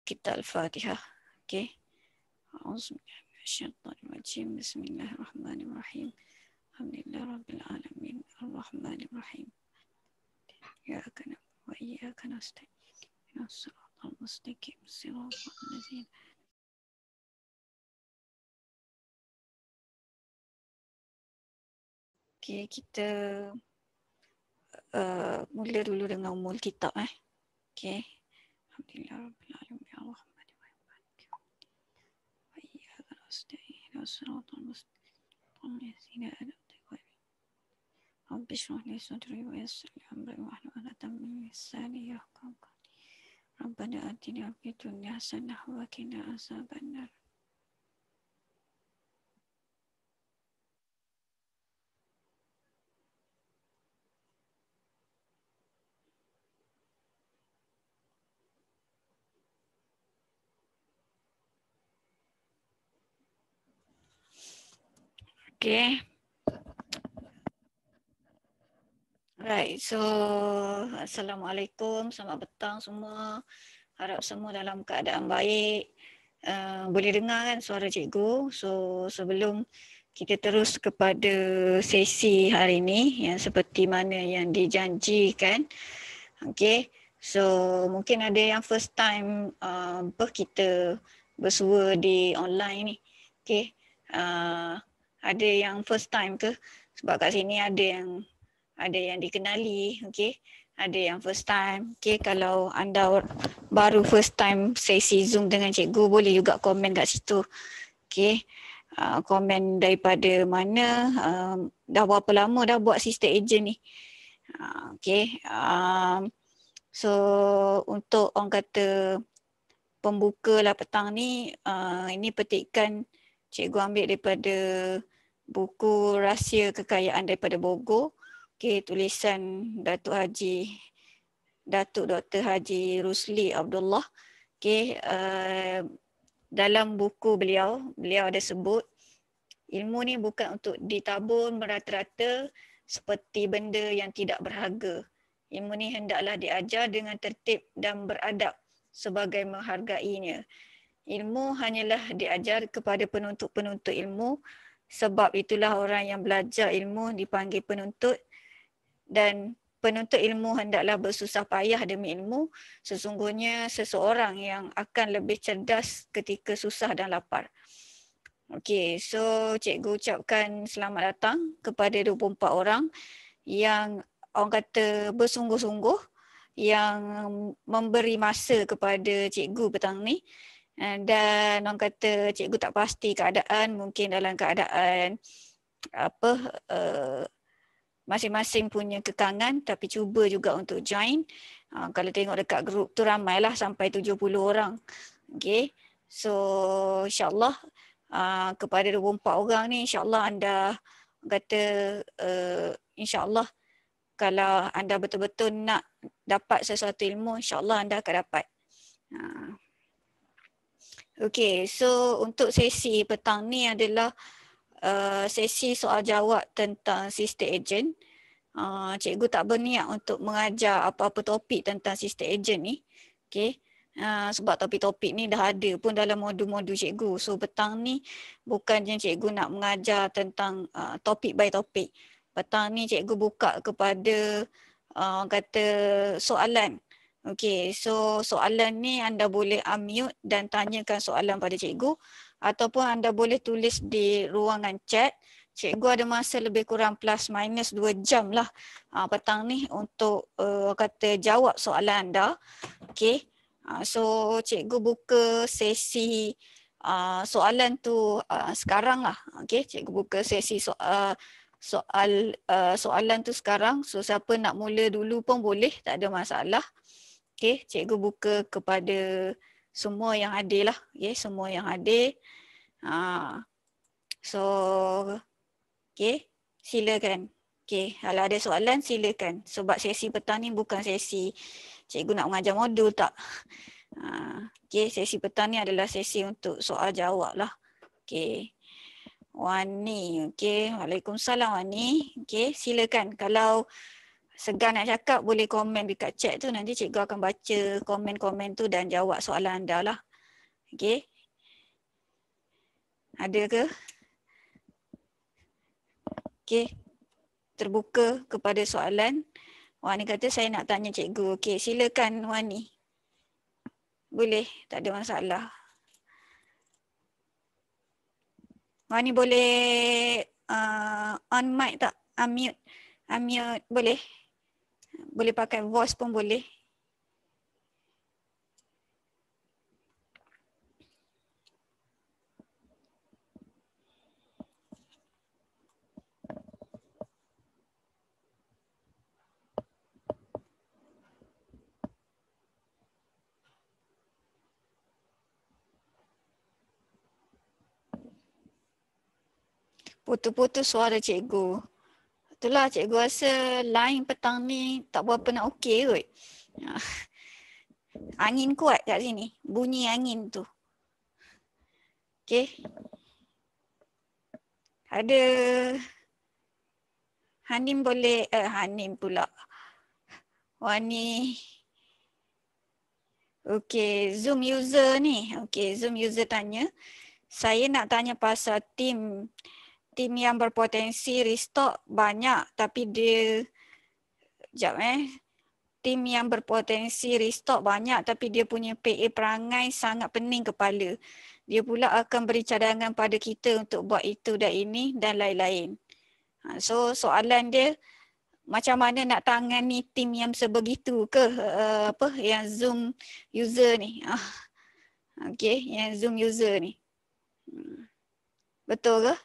Kita Al-Fatihah. Okey. A'udzubillahi Bismillahirrahmanirrahim. Alhamdulillahirabbil alamin. Arrahmanirrahim. Iyyaka na'budu wa iyyaka nasta'in. Ihdinas siratal mustaqim. Shiratal ladzina. Okey, kita mula dulu dengan umul kitab Okey. Alhamdulillahirabbil alamin. Arrahmanirrahim. Wa iyyaka nasta'in. Ihdinas siratal mustaqim. رب اشرح لي صدري ويسر لي أمري واحلل عقدة من لساني يفقهوا قولي ربنا آتنا في الدنيا حسنة وقنا عذاب النار. Okay. Right, so Assalamualaikum, selamat petang semua. Harap semua dalam keadaan baik. Boleh dengar kan suara cikgu? So sebelum kita terus kepada sesi hari ini yang seperti mana yang dijanjikan. Okay, so mungkin ada yang first time kita bersua di online ni. Okay, ada yang first time ke? Sebab kat sini ada yang dikenali, okay. Ada yang first time, okay. Kalau anda baru first time sesi Zoom dengan cikgu, boleh juga komen kat situ, okay. Komen daripada mana, dah berapa lama dah buat sister agent ni, okay. So untuk orang kata pembuka lah petang ni, ini petikan cikgu ambil daripada buku Rahsia Kekayaan daripada Bogor. Okay, tulisan Datuk Dr. Haji Rusli Abdullah. Okay, dalam buku beliau ada sebut ilmu ni bukan untuk ditabur merata-rata seperti benda yang tidak berharga. Ilmu ni hendaklah diajar dengan tertib dan beradab sebagai menghargainya. Ilmu hanyalah diajar kepada penuntut-penuntut ilmu, sebab itulah orang yang belajar ilmu dipanggil penuntut, dan penuntut ilmu hendaklah bersusah payah demi ilmu. Sesungguhnya seseorang yang akan lebih cerdas ketika susah dan lapar. Okey, so cikgu ucapkan selamat datang kepada 24 orang yang orang kata bersungguh-sungguh, yang memberi masa kepada cikgu petang ni. Dan orang kata cikgu tak pasti keadaan, mungkin dalam keadaan masing-masing punya kekangan, tapi cuba juga untuk join. Kalau tengok dekat grup tu ramailah sampai 70 orang. Okay. So insyaAllah kepada 24 orang ni insyaAllah anda kata insyaAllah kalau anda betul-betul nak dapat sesuatu ilmu, insyaAllah anda akan dapat. Okay, so untuk sesi petang ni adalah sesi soal jawab tentang sister agent. Cikgu tak berniat untuk mengajar apa-apa topik tentang sister agent ni. Okay. Sebab topik-topik ni dah ada pun dalam modul-modul cikgu. So petang ni bukannya cikgu nak mengajar tentang topik by topik. Petang ni cikgu buka kepada kata soalan. Okay, so soalan ni anda boleh unmute dan tanyakan soalan pada cikgu, ataupun anda boleh tulis di ruangan chat. Cikgu ada masa lebih kurang plus minus 2 jam lah petang ni untuk kata jawab soalan anda. Okay, so cikgu buka sesi soalan tu sekarang lah. Okay, cikgu buka sesi soalan tu sekarang. So siapa nak mula dulu pun boleh, tak ada masalah. Okay, cikgu buka kepada semua yang hadir lah. Okay, semua yang hadir. So, okay, silakan. Okay, kalau ada soalan silakan. Sebab sesi petang ni bukan sesi cikgu nak mengajar modul, tak. Okay, sesi petang ni adalah sesi untuk soal jawab lah. Okay. Wani, okay. Waalaikumsalam Wani. Okay, silakan. Kalau segan nak cakap boleh komen dekat chat tu, nanti cikgu akan baca komen-komen tu dan jawab soalan anda lah. Okey. Ada ke? Okey. Terbuka kepada soalan. Wani kata saya nak tanya cikgu. Okey, silakan Wani. Boleh, tak ada masalah. Wani boleh on mic tak? Unmute. Unmute boleh? Boleh pakai voice pun boleh. Putus-putus suara cikgu. Itulah cikgu rasa line petang ni tak berapa nak okey kot. Angin kuat kat sini. Bunyi angin tu. Okey. Ada Hanim boleh, Hanim pula. Wani. Okey, Zoom user ni. Okey, Zoom user tanya. Saya nak tanya pasal tim yang berpotensi restock banyak tapi dia tim yang berpotensi restock banyak tapi dia punya PA perangai sangat pening kepala. Dia pula akan beri cadangan pada kita untuk buat itu dan ini dan lain-lain. So soalan dia, macam mana nak tangani tim yang sebegitu ke yang Zoom user ni. Okey, yang Zoom user ni. Betul ke?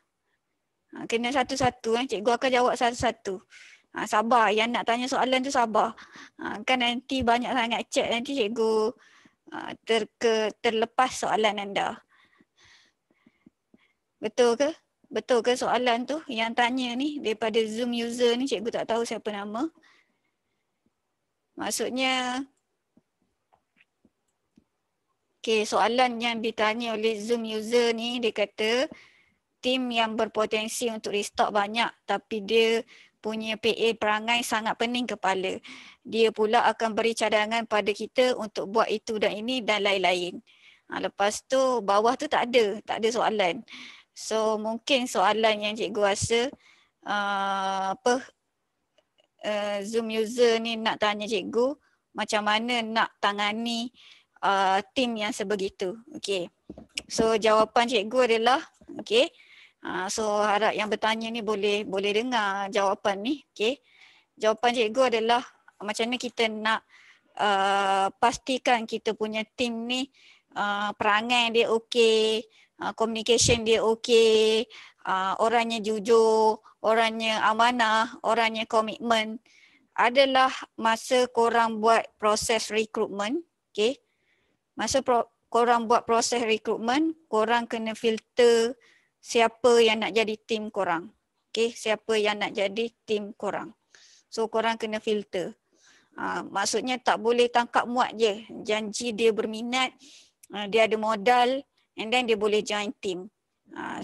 Kena satu-satu. Cikgu akan jawab satu-satu. Sabar, yang nak tanya soalan tu sabar. Kan nanti banyak sangat chat, nanti cikgu terlepas soalan anda. Betul ke? Betul ke soalan tu? Yang tanya ni daripada Zoom user ni, cikgu tak tahu siapa nama. Maksudnya, soalan yang ditanya oleh Zoom user ni, dia kata, tim yang berpotensi untuk restock banyak tapi dia punya PA perangai sangat pening kepala. Dia pula akan beri cadangan pada kita untuk buat itu dan ini dan lain-lain. Lepas tu bawah tu tak ada soalan. So mungkin soalan yang cikgu rasa Zoom user ni nak tanya cikgu macam mana nak tangani tim yang sebegitu. Okey. So jawapan cikgu adalah okey. So harap yang bertanya ni boleh dengar jawapan ni. Okay. Jawapan cikgu adalah macam mana kita nak pastikan kita punya tim ni perangai dia okey, communication dia okey, orangnya jujur, orangnya amanah, orangnya komitmen. Adalah masa korang buat proses recruitment. Okay. Masa korang buat proses recruitment, korang kena filter siapa yang nak jadi tim korang. Okay, siapa yang nak jadi tim korang. So korang kena filter. Maksudnya tak boleh tangkap muat je. Janji dia berminat, dia ada modal and then dia boleh join tim.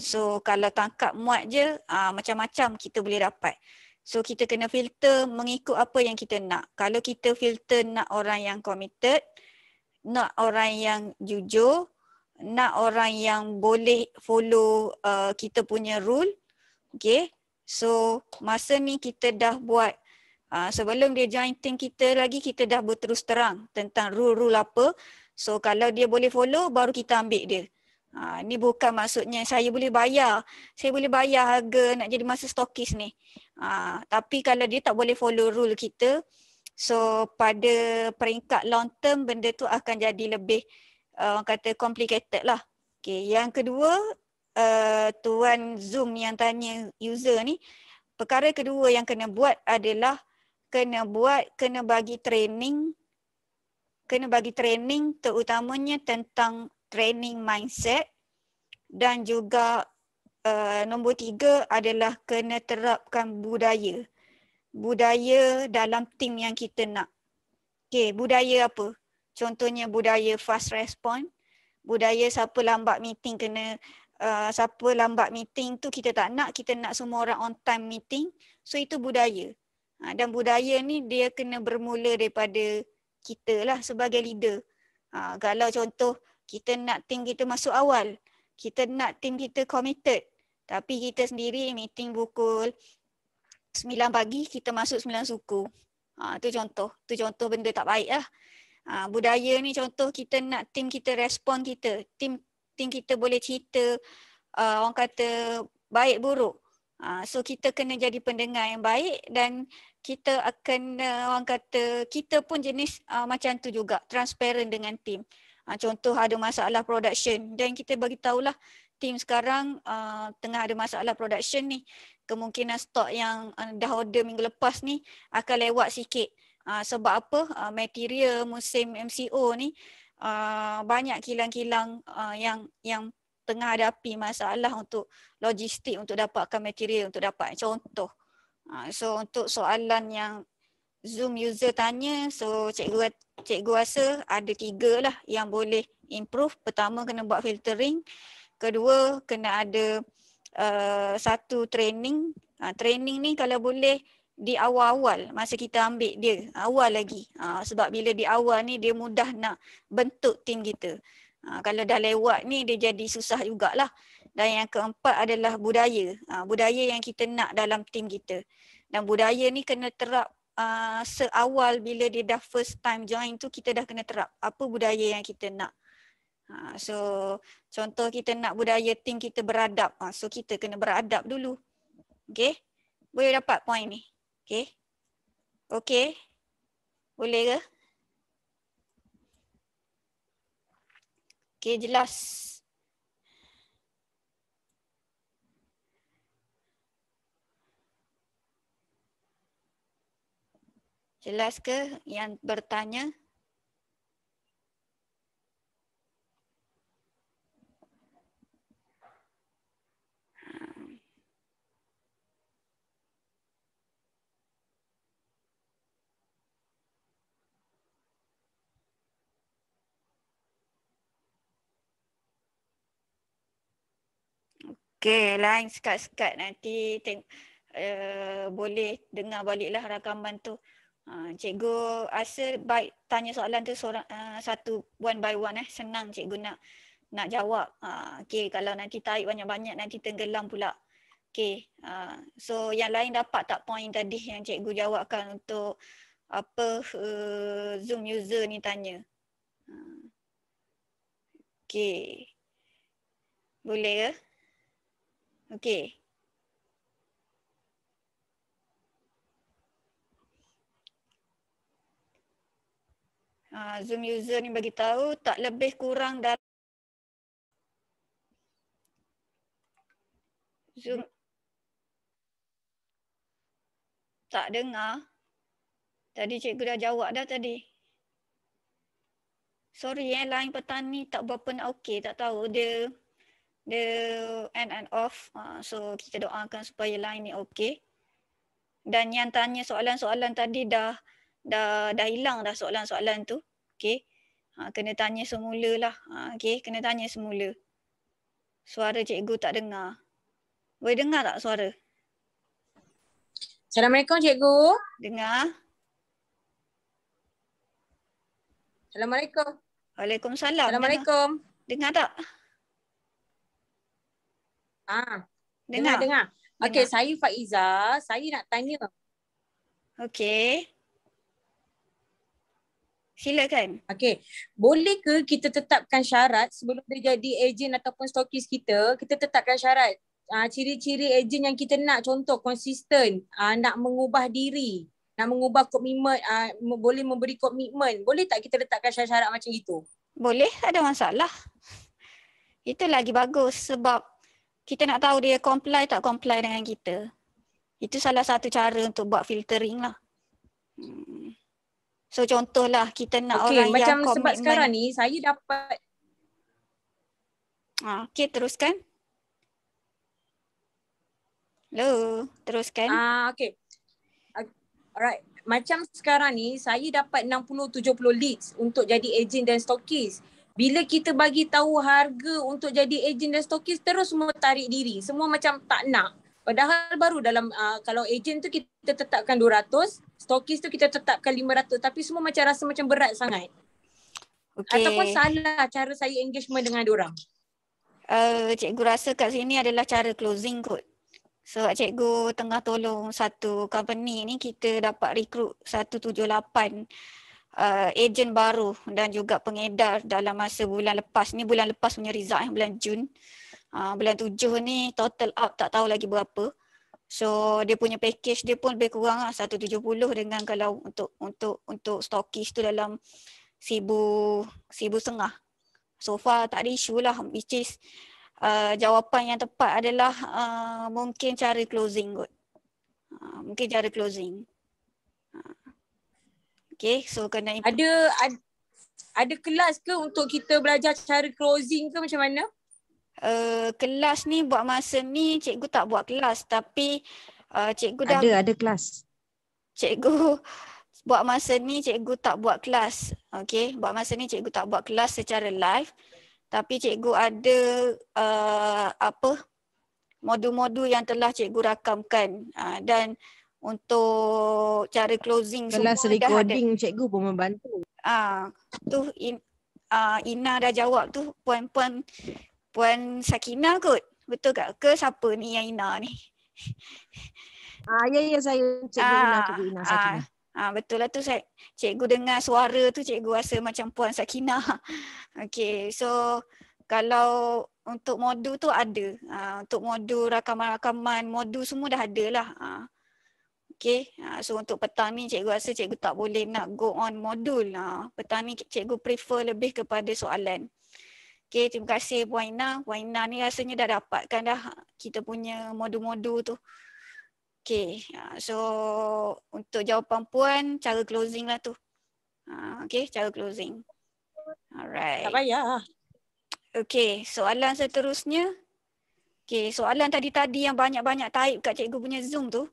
So kalau tangkap muat je, macam-macam kita boleh dapat. So kita kena filter mengikut apa yang kita nak. Kalau kita filter nak orang yang committed, nak orang yang jujur, nak orang yang boleh follow kita punya rule. Okay. So masa ni kita dah buat, sebelum dia join team kita lagi, kita dah berterus terang tentang rule-rule apa. So kalau dia boleh follow, baru kita ambil dia. Ni bukan maksudnya saya boleh bayar harga nak jadi master stokis ni. Tapi kalau dia tak boleh follow rule kita, so pada peringkat long term benda tu akan jadi lebih orang kata complicated lah. Okay. Yang kedua, Tuan Zoom yang tanya user ni, perkara kedua yang kena buat adalah kena bagi training terutamanya tentang training mindset, dan juga nombor 3 adalah kena terapkan budaya dalam tim yang kita nak. Okay, budaya apa? Contohnya budaya fast response, budaya siapa lambat meeting siapa lambat meeting tu kita tak nak, kita nak semua orang on time meeting. So itu budaya. Dan budaya ni dia kena bermula daripada kita lah sebagai leader. Kalau contoh kita nak tim kita masuk awal, kita nak tim kita committed, tapi kita sendiri meeting pukul 9 pagi, kita masuk 9 suku. Tu contoh benda tak baik lah. Budaya ni contoh kita nak tim kita respon kita, tim kita boleh cerita orang kata baik buruk. So kita kena jadi pendengar yang baik dan kita akan orang kata kita pun jenis macam tu juga, transparent dengan tim. Contoh ada masalah production dan kita bagi tahulah tim sekarang tengah ada masalah production ni. Kemungkinan stok yang dah order minggu lepas ni akan lewat sikit. Sebab apa? Material musim MCO ni banyak kilang-kilang yang tengah hadapi masalah untuk logistik untuk dapatkan material untuk dapat contoh. So untuk soalan yang Zoom user tanya, so cikgu rasa ada 3 lah yang boleh improve. Pertama kena buat filtering, kedua kena ada satu training. Training ni kalau boleh di awal-awal masa kita ambil dia, awal lagi. Sebab bila di awal ni dia mudah nak bentuk tim kita. Kalau dah lewat ni dia jadi susah jugalah. Dan yang keempat adalah budaya. Budaya yang kita nak dalam tim kita. Dan budaya ni kena terap seawal bila dia dah first time join tu, kita dah kena terap apa budaya yang kita nak. So contoh kita nak budaya tim kita beradab. So kita kena beradab dulu. Okay? Boleh dapat point ni? Okay? Okay? Boleh ke? Okay, jelas. Jelas ke yang bertanya? Okay, lain sekat-sekat nanti boleh dengar baliklah rakaman tu. Cikgu rasa baik tanya soalan tu satu one by one senang cikgu nak jawab. Okay, kalau nanti tarik banyak-banyak nanti tenggelam pula. Okay, so yang lain dapat tak point tadi yang cikgu jawabkan untuk apa Zoom user ni tanya? Okay, boleh ke? Okay. Zoom user ni bagi tahu tak lebih kurang dari Zoom tak dengar. Tadi cikgu dah jawab dah tadi. Sorry line petani tak berapa nak okey, tak tahu dia on and off. So kita doakan supaya line ni okey. Dan yang tanya soalan-soalan tadi dah hilang dah soalan-soalan tu. Okey. Kena tanya semula lah. Okey, kena tanya semula. Suara cikgu tak dengar. Boleh dengar tak suara? Assalamualaikum cikgu. Dengar. Assalamualaikum. Waalaikumsalam. Assalamualaikum. Dengar tak? Dengar. Okey, saya Faiza. Saya nak tanya. Okey. Silakan. Okey, boleh ke kita tetapkan syarat sebelum dia jadi ejen ataupun stokis kita tetapkan syarat ciri-ciri ejen yang kita nak, contoh konsisten, nak mengubah diri, nak mengubah komitmen, boleh memberi komitmen. Boleh tak kita letakkan syarat-syarat macam itu? Boleh, tak ada masalah. Itu lagi bagus sebab kita nak tahu dia comply tak comply dengan kita. Itu salah satu cara untuk buat filtering lah. So contohlah kita nak orang yang komitmen. Sebab sekarang ni saya dapat. Okey, teruskan. Hello, teruskan. Okey. Alright. Macam sekarang ni saya dapat 60-70 leads untuk jadi ejen dan stokis. Bila kita bagi tahu harga untuk jadi ejen dan stokis, terus semua tarik diri. Semua macam tak nak. Padahal baru dalam kalau ejen tu kita tetapkan 200, stokis tu kita tetapkan 500, tapi semua macam rasa macam berat sangat. Ataupun Okey. salah cara saya engagement dengan diorang. Cikgu rasa kat sini adalah cara closing kot. Sebab cikgu tengah tolong satu company ni, kita dapat rekrut 178 ejen baru dan juga pengedar dalam masa bulan lepas. Ni bulan lepas punya result bulan Jun. Bulan 7 ni total out tak tahu lagi berapa. So dia punya package dia pun lebih kurang 170 dengan kalau untuk stokis tu dalam 1,500. So far tak ada isu lah, which is jawapan yang tepat adalah mungkin cara closing kot. Mungkin cara closing. Okay, so kena ada kelas ke untuk kita belajar cara closing ke macam mana? Kelas ni buat masa ni cikgu tak buat kelas, tapi cikgu dah ada kelas. Cikgu buat masa ni cikgu tak buat kelas. Okay, buat masa ni cikgu tak buat kelas secara live, tapi cikgu ada modul-modul yang telah cikgu rakamkan, dan untuk cara closing Kelas semua dah ada. recording cikgu pun membantu. Ina dah jawab tu, Puan Sakina kot. Betul tak? Ke siapa ni yang Ina ni? Ya saya Cikgu Ina Sakina. Betul lah tu, cikgu dengar suara tu cikgu rasa macam Puan Sakina. Okay, so kalau untuk modul tu ada. Untuk modul rakaman-rakaman, modul semua dah ada lah. Okay, so untuk petang ni cikgu rasa cikgu tak boleh nak go on modul. Petang ni cikgu prefer lebih kepada soalan. Okay, terima kasih Puan Ina. Puan Ina ni rasanya dah dapatkan dah kita punya modul-modul tu. Okay, so untuk jawapan Puan, cara closing lah tu. Okay, cara closing. Alright. Tak payah. Okay, soalan seterusnya. Okay, soalan tadi-tadi yang banyak-banyak type kat cikgu punya Zoom tu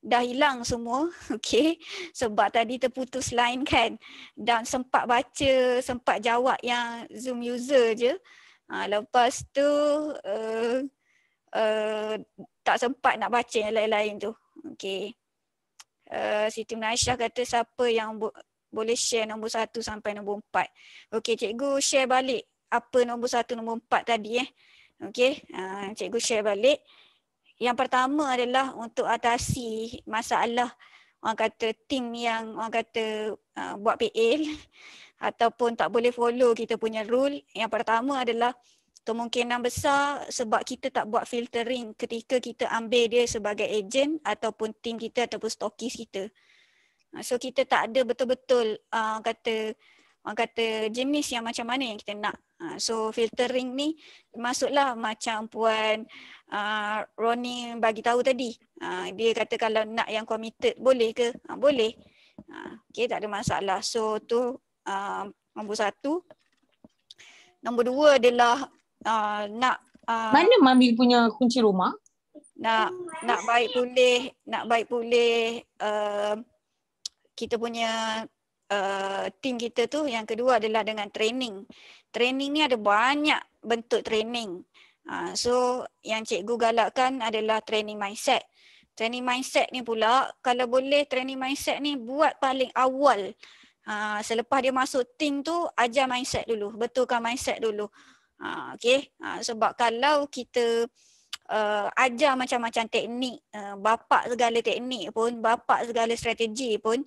dah hilang semua. Okay, sebab tadi terputus line kan. Dan sempat baca, sempat jawab yang Zoom user je. Lepas tu tak sempat nak baca yang lain-lain tu. Okay. Siti Aisyah kata siapa yang boleh share nombor 1 sampai nombor 4. Okay, cikgu share balik apa nombor 1, nombor 4 tadi Okay, cikgu share balik. Yang pertama adalah untuk atasi masalah orang kata team yang orang kata buat PL ataupun tak boleh follow kita punya rule. Yang pertama adalah kemungkinan besar sebab kita tak buat filtering ketika kita ambil dia sebagai ejen ataupun team kita ataupun stokis kita. So kita tak ada betul-betul orang kata jenis yang macam mana yang kita nak. So filtering ni masuklah macam Puan Roni bagi tahu tadi. Dia kata kalau nak yang committed boleh ke? Boleh. Okay, tak ada masalah. So tu nombor 1. Nombor 2 adalah mana Mami punya kunci rumah? Nak baik pulih kita punya team kita tu. Yang kedua adalah dengan training. Training ni ada banyak bentuk training. So yang cikgu galakkan adalah training mindset. Training mindset ni pula, kalau boleh training mindset ni buat paling awal. Selepas dia masuk team tu, ajar mindset dulu, betulkan mindset dulu. Okay, sebab kalau kita ajar macam-macam teknik, bapak segala teknik pun, bapak segala strategi pun,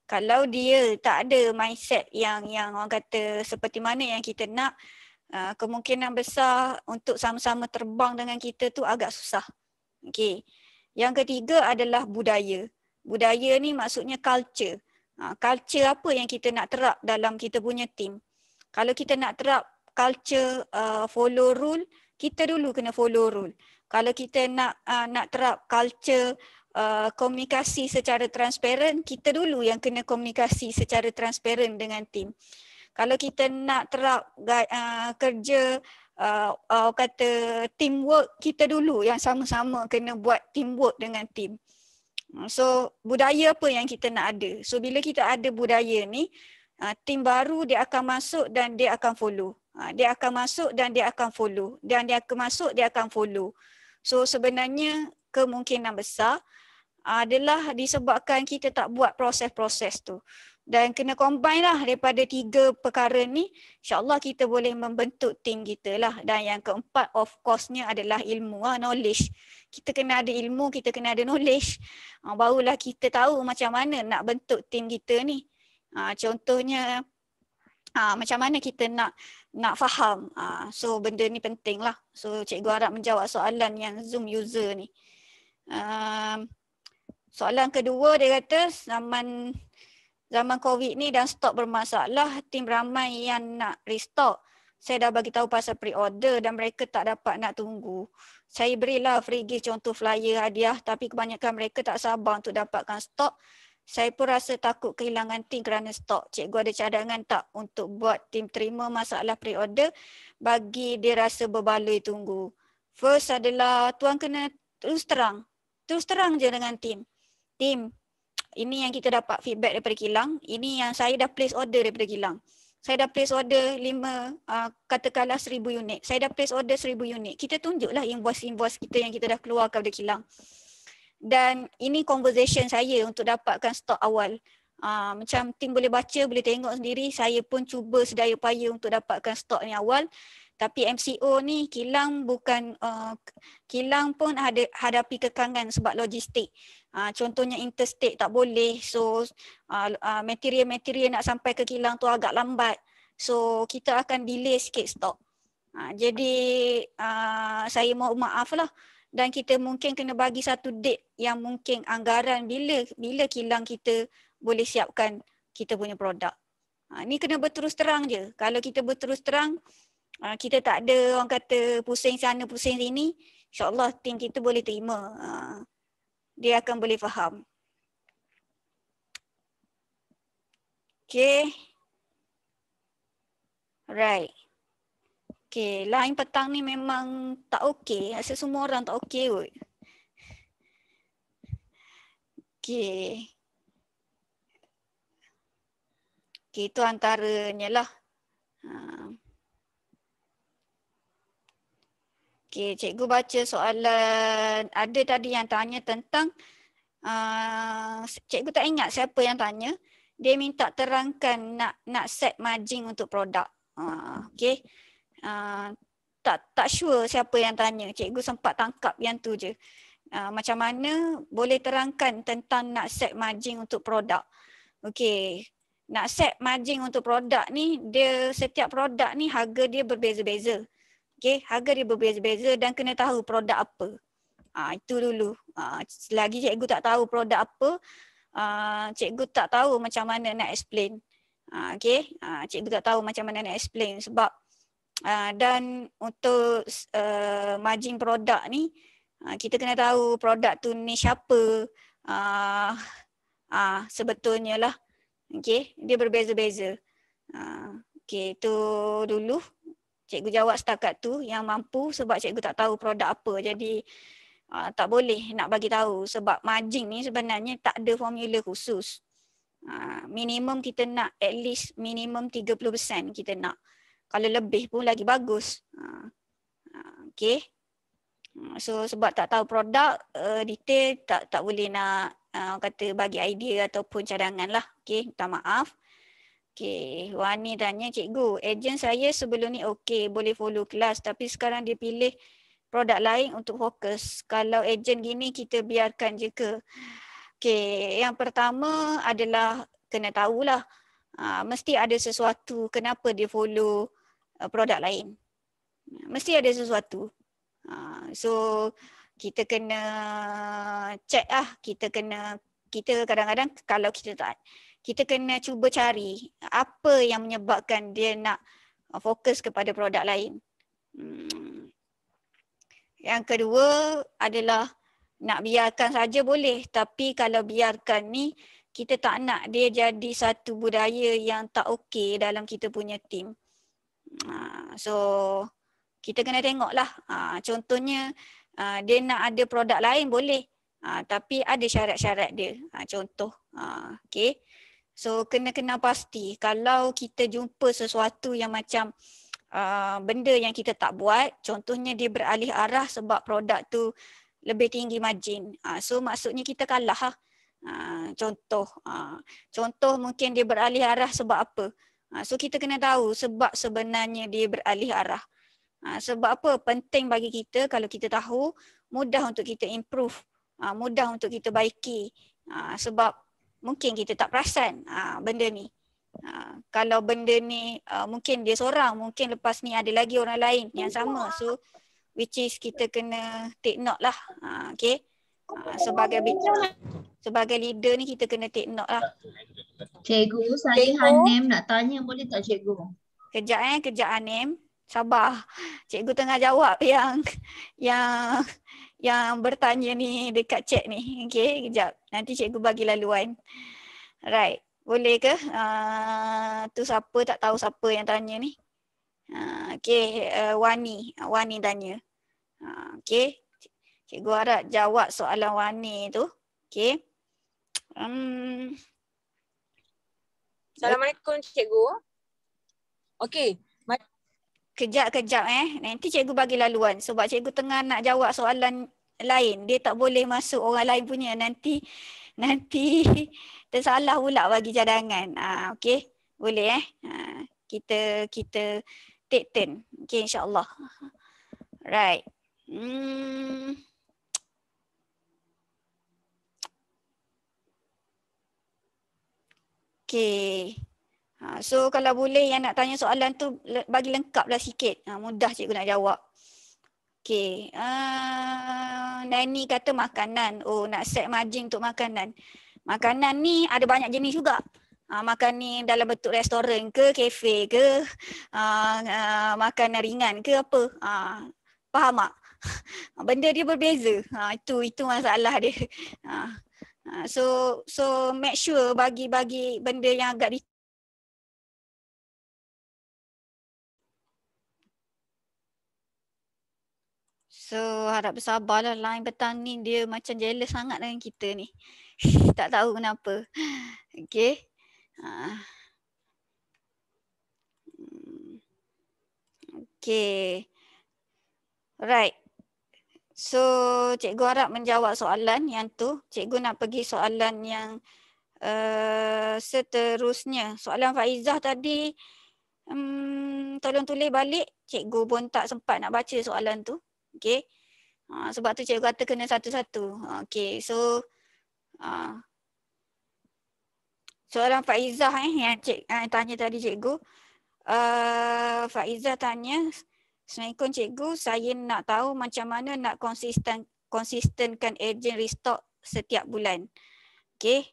kalau dia tak ada mindset yang orang kata seperti mana yang kita nak, kemungkinan besar untuk sama-sama terbang dengan kita tu agak susah. Okay. Yang ketiga adalah budaya. Budaya ni maksudnya culture. Culture apa yang kita nak terap dalam kita punya team. Kalau kita nak terap culture follow rule, kita dulu kena follow rule. Kalau kita nak terap culture komunikasi secara transparent, kita dulu yang kena komunikasi secara transparent dengan tim. Kalau kita nak terap kerja kata teamwork, kita dulu yang sama-sama kena buat teamwork dengan tim. So budaya apa yang kita nak ada? So bila kita ada budaya ni, tim baru dia akan masuk dan dia akan follow. Dia akan masuk dan dia akan follow. Dan dia akan masuk, dia akan follow. So sebenarnya kemungkinan besar adalah disebabkan kita tak buat proses-proses tu. Dan kena combine lah daripada 3 perkara ni, insyaAllah kita boleh membentuk tim kita lah. Dan yang keempat of course-nya adalah ilmu, knowledge. Kita kena ada ilmu, kita kena ada knowledge. Barulah kita tahu macam mana nak bentuk tim kita ni. Contohnya, macam mana kita nak faham. So benda ni penting lah. So cikgu harap menjawab soalan yang Zoom user ni. Soalan kedua dia kata zaman COVID ni dan stok bermasalah, tim ramai yang nak restock. Saya dah bagi tahu pasal pre-order dan mereka tak dapat nak tunggu. Saya berilah free gift contoh flyer hadiah tapi kebanyakan mereka tak sabar untuk dapatkan stok. Saya pun rasa takut kehilangan tim kerana stok. Cikgu ada cadangan tak untuk buat tim terima masalah pre-order bagi dia rasa berbaloi tunggu? First adalah tuan kena terus terang je dengan tim. Tim, ini yang kita dapat feedback daripada kilang. Ini yang saya dah place order daripada kilang. Saya dah place order 5, katakanlah 1,000 unit. Saya dah place order 1,000 unit. Kita tunjuklah invoice kita yang kita dah keluarkan dari kilang. Dan ini conversation saya untuk dapatkan stok awal. Macam tim boleh baca, boleh tengok sendiri. Saya pun cuba sedaya upaya untuk dapatkan stok ni awal. Tapi MCO ni kilang pun hadapi kekangan sebab logistik. Contohnya interstate tak boleh. So material nak sampai ke kilang tu agak lambat. So kita akan delay sikit stok. Jadi saya mohon maaf lah. Dan kita mungkin kena bagi satu date yang mungkin anggaran bila kilang kita boleh siapkan kita punya produk. Ni kena berterus terang je. Kalau kita berterus terang, kita tak ada orang kata pusing sana pusing sini, insyaAllah tim kita boleh terima. Dia akan boleh faham. Okay. Right. Okay, line petang ni memang tak okey. Rasa semua orang tak okey kot. Okay. Okay, itu antaranya lah. Okay, cikgu baca soalan. Ada tadi yang tanya tentang, cikgu tak ingat siapa yang tanya. Dia minta terangkan nak set margin untuk produk. Okay. Tak sure siapa yang tanya. Cikgu sempat tangkap yang tu je. Macam mana boleh terangkan tentang nak set margin untuk produk. Okay. Nak set margin untuk produk ni, setiap produk ni harga dia berbeza-beza. Okay, harga dia berbeza-beza dan kena tahu produk apa. Itu dulu. Selagi cikgu tak tahu produk apa, cikgu tak tahu macam mana nak explain. Okay, cikgu tak tahu macam mana nak explain sebab dan untuk margin produk ni, kita kena tahu produk tu niche apa. Sebetulnya lah. Okay, dia berbeza-beza. Okay, itu dulu. Cikgu jawab setakat tu yang mampu sebab cikgu tak tahu produk apa. Jadi tak boleh nak bagi tahu sebab margin ni sebenarnya tak ada formula khusus. Minimum kita nak at least minimum 30% kita nak. Kalau lebih pun lagi bagus. Okay. So sebab tak tahu produk detail tak boleh nak kata bagi idea ataupun cadangan lah. Okay, minta maaf. Okay, Wani tanya, cikgu, ejen saya sebelum ni okey, boleh follow kelas tapi sekarang dia pilih produk lain untuk fokus. Kalau ejen gini kita biarkan je ke? Okay, yang pertama adalah kena tahulah. Mesti ada sesuatu kenapa dia follow produk lain. Mesti ada sesuatu. So, kita kena check lah. Kita kadang-kadang kalau kita kena cuba cari apa yang menyebabkan dia nak fokus kepada produk lain. Yang kedua adalah nak biarkan saja boleh. Tapi kalau biarkan ni, kita tak nak dia jadi satu budaya yang tak okey dalam kita punya team. So, kita kena tengoklah. Contohnya, dia nak ada produk lain boleh. Tapi ada syarat-syarat dia. Contoh. Okay. So kena pasti kalau kita jumpa sesuatu yang macam benda yang kita tak buat, contohnya dia beralih arah sebab produk tu lebih tinggi margin. So maksudnya kita kalah lah. Contoh mungkin dia beralih arah sebab apa. So kita kena tahu sebab sebenarnya dia beralih arah. Sebab apa penting bagi kita kalau kita tahu, mudah untuk kita improve, mudah untuk kita baiki. Sebab mungkin kita tak perasan benda ni. Kalau benda ni mungkin dia seorang, mungkin lepas ni ada lagi orang lain yang sama. So which is kita kena take note lah. Okay. Sebagai leader ni kita kena take note lah. Cikgu, saya Hanem nak tanya, boleh tak cikgu? Kejap Hanem. Sabar. Cikgu tengah jawab yang bertanya ni dekat chat ni. Okay, kejap. Nanti cikgu bagi laluan. Right. Boleh ke? Tu siapa, tak tahu siapa yang tanya ni. Okay, Wani tanya. Okay. Cikgu harap jawab soalan Wani tu. Okay. Assalamualaikum cikgu. Okay. Kejap. Nanti cikgu bagi laluan. Sebab cikgu tengah nak jawab soalan lain. Dia tak boleh masuk orang lain punya. Nanti tersalah pula bagi cadangan. Okay. Boleh kita take turn. Okay, insyaAllah. Right. Okay. So kalau boleh yang nak tanya soalan tu bagi lengkaplah sikit. Mudah cikgu nak jawab. Okay. Nani kata makanan. Oh, nak set margin untuk makanan. Makanan ni ada banyak jenis juga. Makan ni dalam bentuk restoran ke, kafe ke, makanan ringan ke apa. Faham tak? Benda dia berbeza. Itu masalah dia. So make sure bagi benda yang agak So harap bersabarlah, line petang ni dia macam jealous sangat dengan kita ni. Tak tahu kenapa. Okay. Okay. Right. So cikgu harap menjawab soalan yang tu. Cikgu nak pergi soalan yang seterusnya. Soalan Faizah tadi, tolong tulis balik. Cikgu pun tak sempat nak baca soalan tu. Okay. Sebab tu cikgu kata kena satu-satu. Okay. So soalan Faizah yang tanya tadi cikgu. Faizah tanya, Assalamualaikum cikgu, saya nak tahu macam mana nak konsistenkan ejen restock setiap bulan. Okay.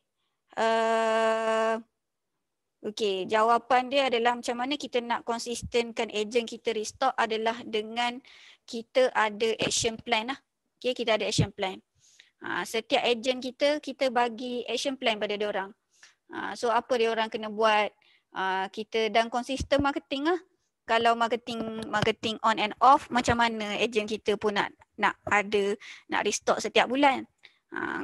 Okay, jawapan dia adalah macam mana kita nak konsistenkan ejen kita restock adalah dengan kita ada action plan lah. Okay, kita ada action plan. Setiap ejen kita bagi action plan pada diorang. So apa diorang kena buat, kita dan konsisten marketing lah. Kalau marketing on and off, macam mana ejen kita pun nak restock setiap bulan.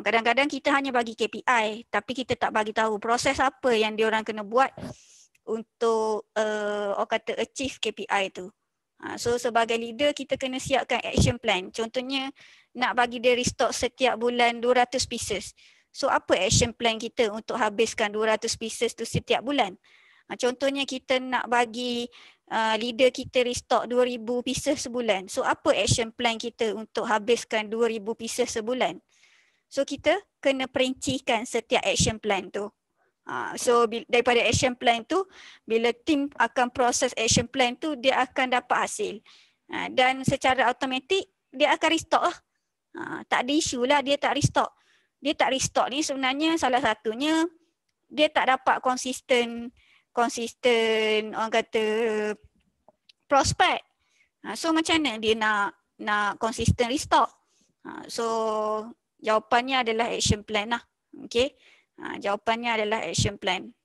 Kadang-kadang kita hanya bagi KPI tapi kita tak bagi tahu proses apa yang diorang kena buat untuk orang kata achieve KPI tu. So sebagai leader kita kena siapkan action plan. Contohnya nak bagi dia restock setiap bulan 200 pieces. So apa action plan kita untuk habiskan 200 pieces tu setiap bulan? Contohnya kita nak bagi leader kita restock 2,000 pieces sebulan. So apa action plan kita untuk habiskan 2,000 pieces sebulan? So kita kena perincikan setiap action plan tu. So daripada action plan tu, bila tim akan proses action plan tu, dia akan dapat hasil. Dan secara automatik dia akan restock lah. Tak ada isu lah dia tak restock. Dia tak restock ni sebenarnya salah satunya dia tak dapat konsisten orang kata prospek. So macam mana dia nak konsisten restock? So jawapannya adalah action plan lah. Okay. Jawapannya adalah action plan.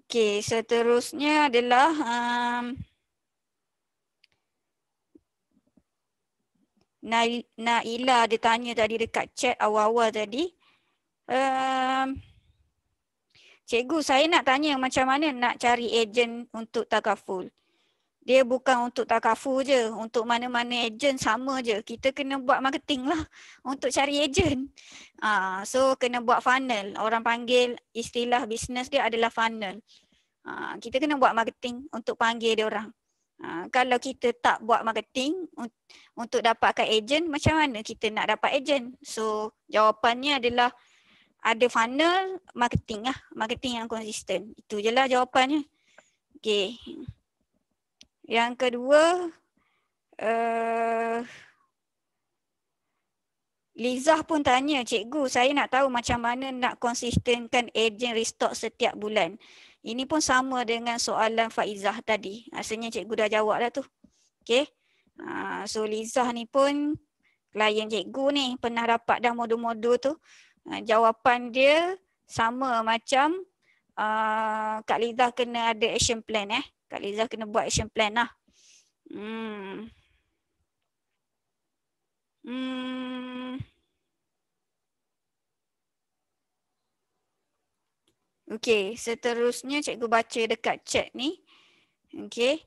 Okay, seterusnya adalah Naila dia tanya tadi dekat chat awal-awal tadi. Cikgu, saya nak tanya macam mana nak cari ejen untuk takaful. Dia bukan untuk takaful je, untuk mana-mana ejen sama je. Kita kena buat marketing lah untuk cari ejen. So kena buat funnel. Orang panggil istilah bisnes dia adalah funnel. Kita kena buat marketing untuk panggil dia orang. Kalau kita tak buat marketing untuk dapatkan ejen, macam mana kita nak dapat ejen? So jawapannya adalah ada funnel, marketing lah. Marketing yang konsisten. Itu je lah jawapannya. Okay. Yang kedua, Lizah pun tanya, cikgu saya nak tahu macam mana nak konsistenkan ejen restock setiap bulan. Ini pun sama dengan soalan Faizah tadi. Rasanya cikgu dah jawab dah tu. Okay. So Lizah ni pun klien cikgu ni pernah dapat dah modul-modul tu. Jawapan dia sama macam Kak Lizah kena ada action plan Kak Lizah kena buat action plan lah. Okey, seterusnya cikgu baca dekat chat ni. Okey.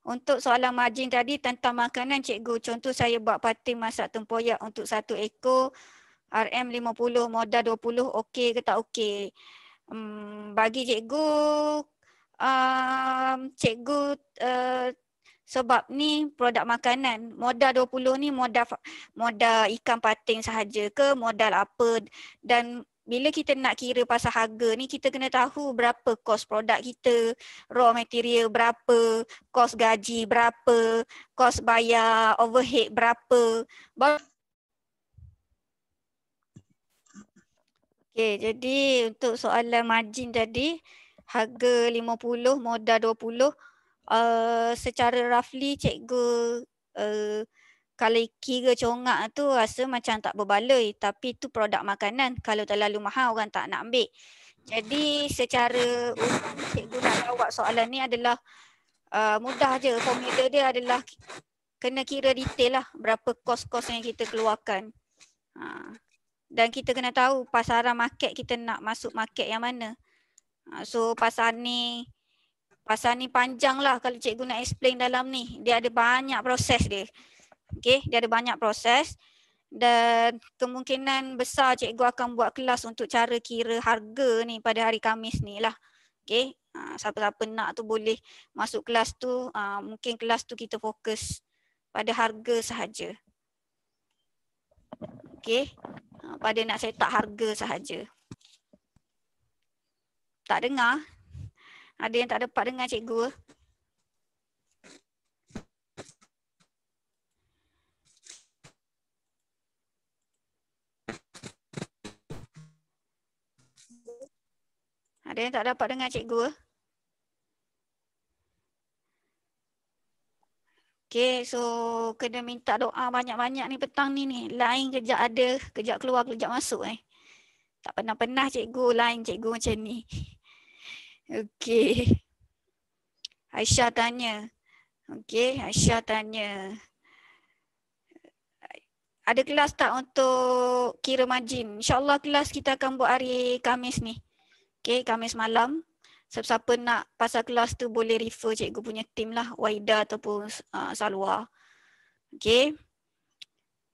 Untuk soalan margin tadi tentang makanan cikgu, contoh saya buat pating masak tempoyak untuk 1 ekor RM50, modal 20, okey ke tak okey? Bagi cikgu, sebab ni produk makanan, modal 20 ni modal ikan pating sahaja ke, modal apa, dan bila kita nak kira pasal harga ni, kita kena tahu berapa kos produk kita, raw material berapa, kos gaji berapa, kos bayar overhead berapa. Okay, jadi untuk soalan margin tadi, harga 50, modal 20, secara roughly cikgu kalau kira congak tu rasa macam tak berbaloi, tapi tu produk makanan, kalau terlalu mahal orang tak nak ambil. Jadi secara umum cikgu nak jawab soalan ni adalah mudah je, formula dia adalah kena kira detail lah berapa kos-kos yang kita keluarkan. Dan kita kena tahu pasaran market kita nak masuk market yang mana. So pasar ni panjang lah kalau cikgu nak explain dalam ni. Dia ada banyak proses dia. Okay, dia ada banyak proses. Dan kemungkinan besar cikgu akan buat kelas untuk cara kira harga ni pada hari Khamis ni lah. Okay, siapa-siapa nak tu boleh masuk kelas tu. Mungkin kelas tu kita fokus pada harga sahaja. Okay, pada nak set up harga sahaja. Tak dengar? Ada yang tak dapat dengar cikgu? Ada yang tak dapat dengar cikgu? Okay, so kena minta doa banyak-banyak ni petang ni. Line kejap ada, kejap keluar, kejap masuk Tak pernah-pernah cikgu line cikgu macam ni. Okay. Aisyah tanya. Okay, Aisyah tanya. Ada kelas tak untuk kira margin? InsyaAllah kelas kita akan buat hari Khamis ni. Okay, Khamis malam. Siapa-siapa nak pasal kelas tu boleh refer cikgu punya team lah. Waida ataupun Salwa. Okay.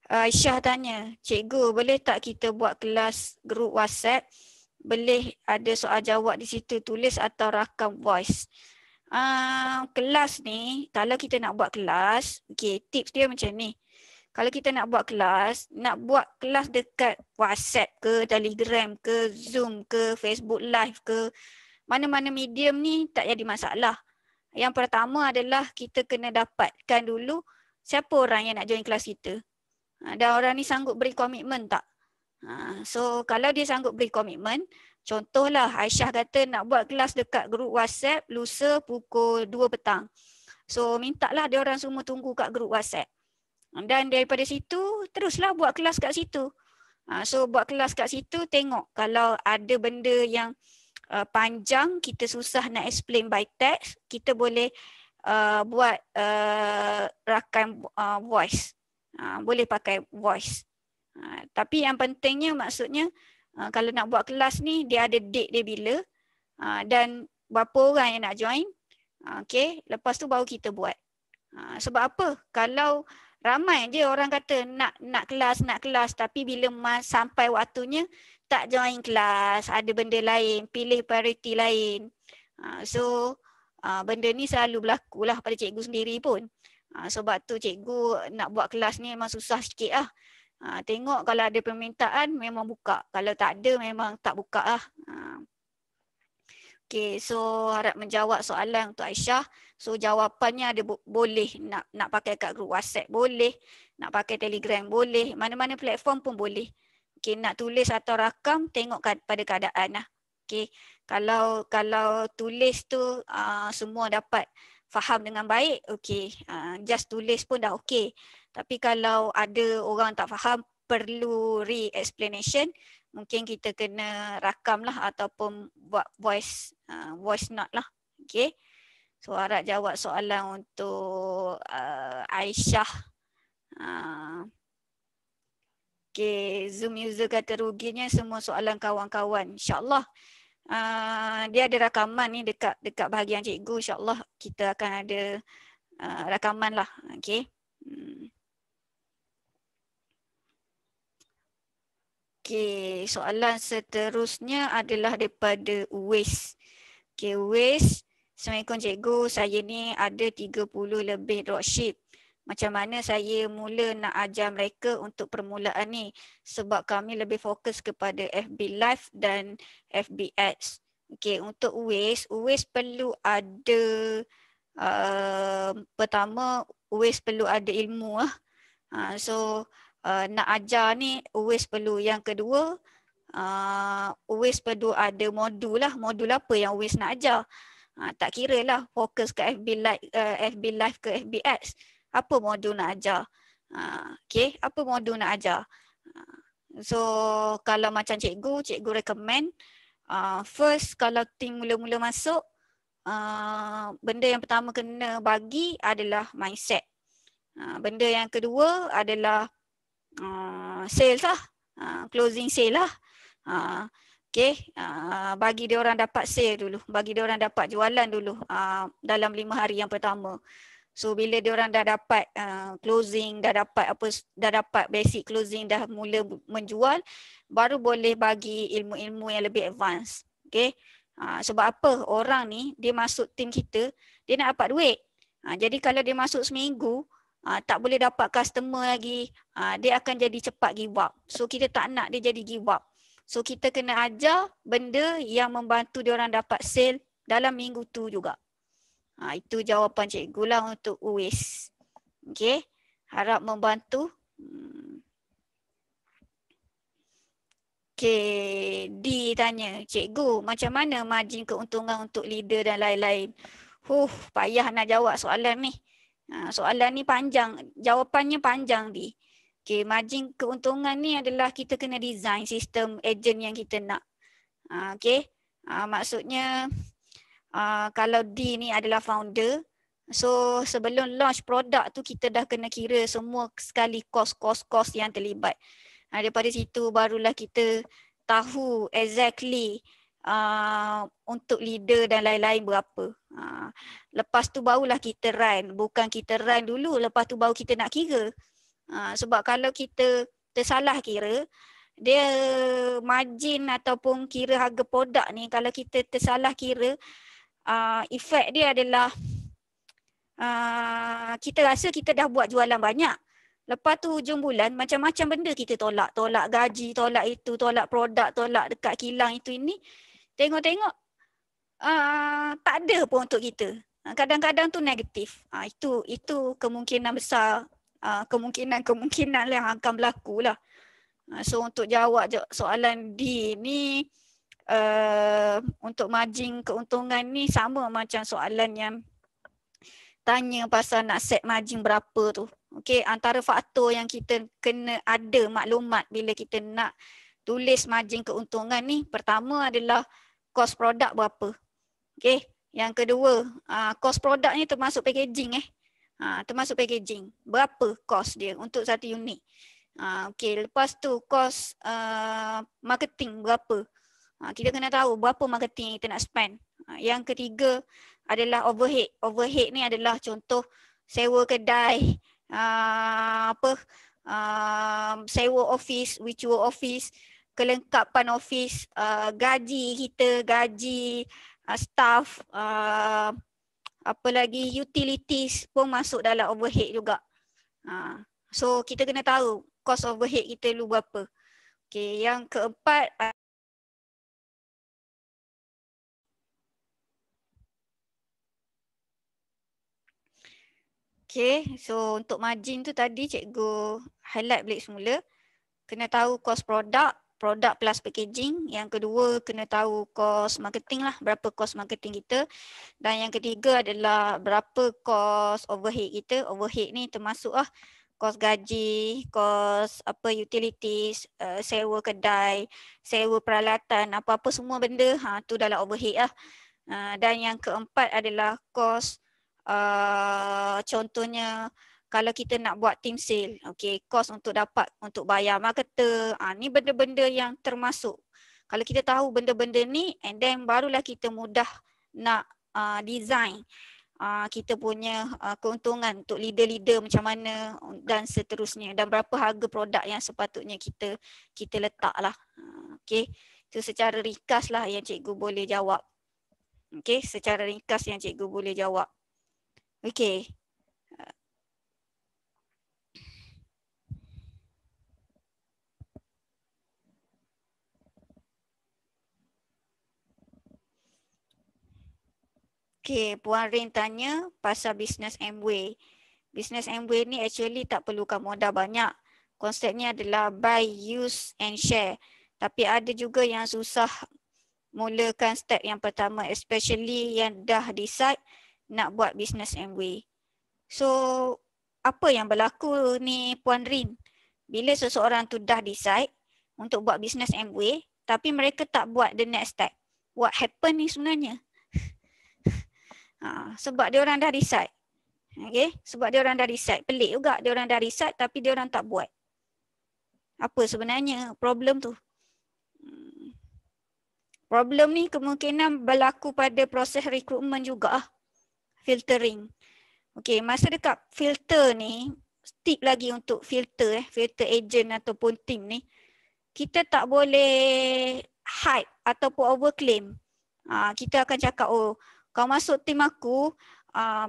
Aisyah tanya, cikgu boleh tak kita buat kelas grup WhatsApp? Boleh ada soal jawab di situ, tulis atau rakam voice. Kelas ni, kalau kita nak buat kelas, okay, tips dia macam ni. Kalau kita nak buat kelas dekat WhatsApp ke, Telegram ke, Zoom ke, Facebook Live ke, mana-mana medium ni tak jadi masalah. Yang pertama adalah kita kena dapatkan dulu siapa orang yang nak join kelas kita. Dan orang ni sanggup beri komitmen tak? So kalau dia sanggup beri komitmen, contohlah Aisyah kata nak buat kelas dekat grup WhatsApp lusa pukul 2 petang. So mintalah dia orang semua tunggu kat grup WhatsApp. Dan daripada situ teruslah buat kelas kat situ. So buat kelas kat situ, tengok kalau ada benda yang panjang, kita susah nak explain by text, kita boleh buat rakam voice. Boleh pakai voice. Tapi yang pentingnya maksudnya Kalau nak buat kelas ni, dia ada date dia bila dan berapa orang yang nak join. Okay, lepas tu baru kita buat. Sebab apa? Kalau ramai je orang kata nak kelas tapi bila sampai waktunya tak join kelas, ada benda lain, pilih prioriti lain. So benda ni selalu berlaku lah pada cikgu sendiri pun. Sebab tu cikgu nak buat kelas ni memang susah sikit lah. Tengok kalau ada permintaan memang buka. Kalau tak ada memang tak buka lah. Okay, so harap menjawab soalan untuk Aisyah. So jawapannya ada boleh nak pakai kat grup WhatsApp boleh, nak pakai Telegram boleh, mana-mana platform pun boleh. Okay, nak tulis atau rakam tengok pada keadaan lah. Okay, kalau tulis tu semua dapat faham dengan baik, okay, just tulis pun dah okay. Tapi kalau ada orang tak faham, perlu re-explanation, mungkin kita kena rakam lah ataupun buat voice note lah. Okay. So harap jawab soalan untuk Aisyah. Okay. Zoom user kata ruginya semua soalan kawan-kawan. InsyaAllah dia ada rakaman ni dekat bahagian cikgu. InsyaAllah kita akan ada rakaman lah. Okay. Okay, soalan seterusnya adalah daripada Uwais. Okay, Uwais. Assalamualaikum cikgu, saya ni ada 30 lebih dropship. Macam mana saya mula nak ajar mereka untuk permulaan ni? Sebab kami lebih fokus kepada FB Live dan FB Ads. Okay, untuk Uwais perlu ada, pertama Uwais perlu ada ilmu lah. So, nak ajar ni Uwais perlu. Yang kedua, Uwais perlu ada modul lah. Modul apa yang Uwais nak ajar? Tak kira lah fokus ke FB Live ke FB Ads. Apa modul nak ajar? Okay, apa modul nak ajar? So kalau macam cikgu recommend first kalau team mula-mula masuk, benda yang pertama kena bagi adalah mindset. Benda yang kedua adalah sales lah, closing sale lah. Okay, bagi dia orang dapat sale dulu, bagi dia orang dapat jualan dulu dalam 5 hari yang pertama. So bila dia orang dah dapat closing, dah dapat basic closing, dah mula menjual, baru boleh bagi ilmu-ilmu yang lebih advance. Okay, sebab apa? Orang ni dia masuk tim kita, dia nak dapat duit. Jadi kalau dia masuk seminggu, tak boleh dapat customer lagi, dia akan jadi cepat give up. So kita tak nak dia jadi give up. So kita kena ajar benda yang membantu dia orang dapat sale dalam minggu tu juga. Itu jawapan cikgu lah untuk Uwais. Okay, harap membantu. Okay, D tanya, cikgu macam mana margin keuntungan untuk leader dan lain-lain? Payah nak jawab soalan ni. Soalan ni panjang, jawapannya panjang di. Okay, margin keuntungan ni adalah kita kena design sistem agent yang kita nak. Okay, maksudnya kalau D ni adalah founder, so sebelum launch produk tu kita dah kena kira semua sekali kos yang terlibat. Daripada situ barulah kita tahu exactly untuk leader dan lain-lain berapa. Lepas tu barulah kita run. Bukan kita run dulu, lepas tu baru kita nak kira. Sebab kalau kita tersalah kira, dia margin ataupun kira harga produk ni, kalau kita tersalah kira, efek dia adalah kita rasa kita dah buat jualan banyak. Lepas tu hujung bulan macam-macam benda kita tolak. Tolak gaji, tolak itu, tolak produk, tolak dekat kilang itu ini. Tengok-tengok tak ada pun untuk kita. Kadang-kadang tu negatif. Itu kemungkinan besar, kemungkinan yang akan berlaku lah. So untuk jawab soalan D ni, untuk margin keuntungan ni sama macam soalan yang tanya pasal nak set margin berapa tu. Okay, antara faktor yang kita kena ada maklumat bila kita nak tulis margin keuntungan ni, pertama adalah kos produk berapa. Okay, yang kedua, kos produk ni termasuk packaging termasuk packaging. Berapa kos dia untuk satu unit. Okey, lepas tu kos marketing berapa? Kita kena tahu berapa marketing kita nak spend. Yang ketiga adalah overhead. Overhead ni adalah contoh sewa kedai, sewa office, virtual office, kelengkapan office, gaji kita, gaji staff, apa lagi utilities pun masuk dalam overhead juga. So kita kena tahu cost overhead kita dulu berapa. Okey, yang keempat okay, so untuk margin tu tadi cikgu highlight balik semula. Kena tahu kos produk plus packaging. Yang kedua kena tahu kos marketing lah, berapa kos marketing kita. Dan yang ketiga adalah berapa kos overhead kita. Overhead ni termasuk kos gaji, kos utilities, sewa kedai, sewa peralatan, apa-apa semua benda tu dalam overhead lah. Dan yang keempat adalah kos contohnya kalau kita nak buat team sale, okay, kos untuk bayar marketer, ni benda-benda yang termasuk. Kalau kita tahu benda-benda ni, and then barulah kita mudah nak design kita punya keuntungan untuk leader-leader macam mana dan seterusnya, dan berapa harga produk yang sepatutnya kita letak lah. Okay, itu secara ringkas lah yang cikgu boleh jawab. Okay, secara ringkas yang cikgu boleh jawab. Okay. Okay, Puan Rin tanya pasal business Amway. Business Amway ni actually tak perlukan modal banyak. Konsepnya adalah buy, use and share. Tapi ada juga yang susah mulakan step yang pertama, especially yang dah decide nak buat business Amway. So, apa yang berlaku ni Puan Rin? Bila seseorang tu dah decide untuk buat business Amway, tapi mereka tak buat the next step. What happen ni sebenarnya? Sebab dia orang dah decide. Okay? Sebab dia orang dah decide. Pelik juga, dia orang dah decide tapi dia orang tak buat. Apa sebenarnya problem tu? Problem ni kemungkinan berlaku pada proses rekrutmen juga. Filtering. Okay, masa dekat filter ni, tip lagi untuk filter agent ataupun team ni, kita tak boleh hype ataupun overclaim. Kita akan cakap, oh kau masuk tim aku,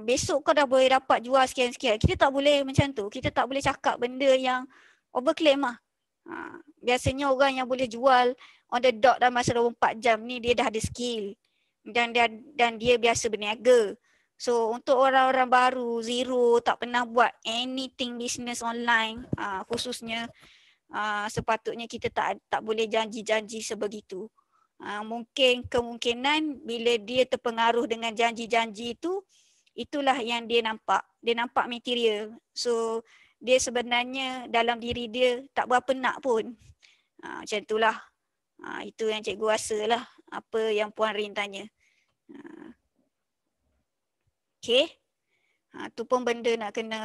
besok kau dah boleh dapat jual sekian-sekian. Kita tak boleh macam tu. Kita tak boleh cakap benda yang overclaim lah. Biasanya orang yang boleh jual on the dot dalam masa 24 jam ni dia dah ada skill dan dia biasa berniaga. So untuk orang-orang baru, zero, tak pernah buat anything business online, khususnya sepatutnya kita tak boleh janji-janji sebegitu. Mungkin kemungkinan bila dia terpengaruh dengan janji-janji itu, itulah yang dia nampak. Dia nampak material. So dia sebenarnya dalam diri dia tak berapa nak pun. Macam itulah. Itu yang cikgu rasa lah apa yang Puan Rin tanya. Okay. Tu pun benda nak kena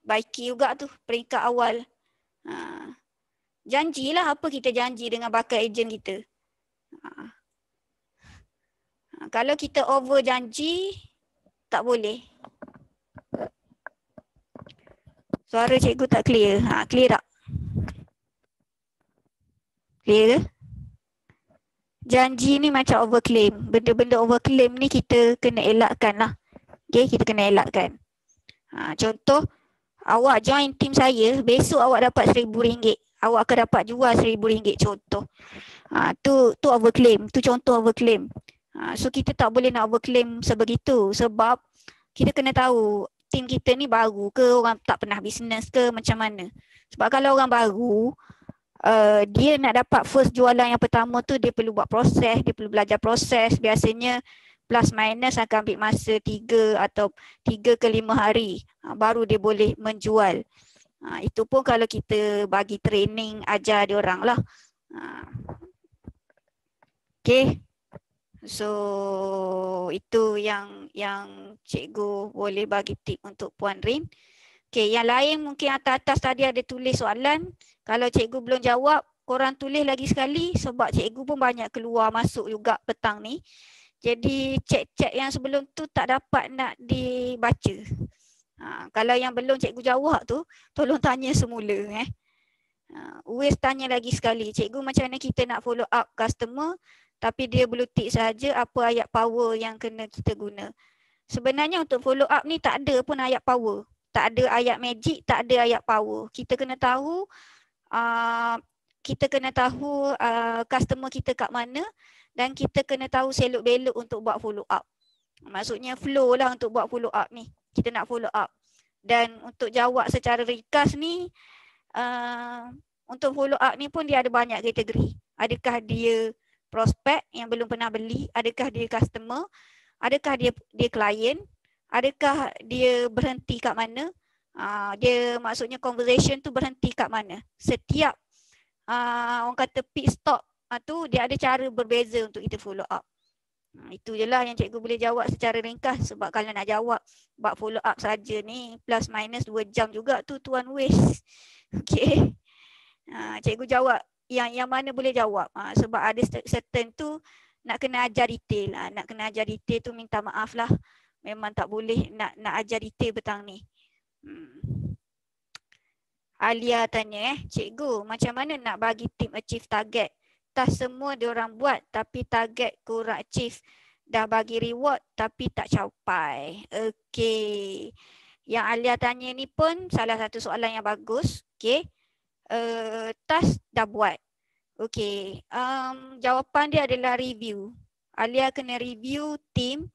baiki juga tu peringkat awal. Janjilah apa kita janji dengan bakal ejen kita. Kalau kita over janji, tak boleh. Suara cikgu tak clear. Clear tak? Clear ke? Janji ni macam overclaim. Benda-benda overclaim ni kita kena elakkan lah. Okay, kita kena elakkan. Contoh, awak join tim saya, besok awak dapat RM1,000. Awak akan dapat jual RM1,000 contoh. Tu overclaim. Tu contoh overclaim. So kita tak boleh nak overclaim sebegitu sebab kita kena tahu tim kita ni baru ke, orang tak pernah bisnes ke, macam mana. Sebab kalau orang baru, dia nak dapat first jualan yang pertama tu dia perlu buat proses, dia perlu belajar proses. Biasanya plus minus akan ambil masa 3 atau 3 ke 5 hari baru dia boleh menjual. Itu pun kalau kita bagi training, ajar dia orang lah. Okay. So itu yang cikgu boleh bagi tip untuk Puan Rin. Okey, yang lain mungkin atas-atas tadi ada tulis soalan. Kalau cikgu belum jawab, korang tulis lagi sekali sebab cikgu pun banyak keluar masuk juga petang ni. Jadi chat-chat yang sebelum tu tak dapat nak dibaca. Kalau yang belum cikgu jawab tu, tolong tanya semula. Uwais tanya lagi sekali, cikgu macam mana kita nak follow up customer tapi dia blue tick saja, apa ayat power yang kena kita guna. Sebenarnya untuk follow up ni tak ada pun ayat power. Tak ada ayat magic, tak ada ayat power. Kita kena tahu customer kita kat mana dan kita kena tahu selok-belok untuk buat follow up. Maksudnya flow lah untuk buat follow up ni. Kita nak follow up. Dan untuk jawab secara ringkas ni, untuk follow up ni pun dia ada banyak kategori. Adakah dia prospek yang belum pernah beli? Adakah dia customer? Adakah dia klien? Adakah dia berhenti kat mana? Dia maksudnya conversation tu berhenti kat mana? Setiap orang kata pit stop tu dia ada cara berbeza untuk kita follow up. Itu je lah yang cikgu boleh jawab secara ringkas. Sebab kalau nak jawab buat follow up saja ni plus minus 2 jam juga tu tuan waste. Okey. Cikgu jawab yang mana boleh jawab. Sebab ada certain tu nak kena ajar detail lah. Nak kena ajar detail tu minta maaf lah. Memang tak boleh nak ajar detail petang ni. Alia tanya cikgu macam mana nak bagi tim achieve target? Tas semua diorang buat tapi target kurang achieve. Dah bagi reward tapi tak capai. Okey. Yang Alia tanya ni pun salah satu soalan yang bagus. Okey. Tas dah buat. Okey. Jawapan dia adalah review. Alia kena review tim.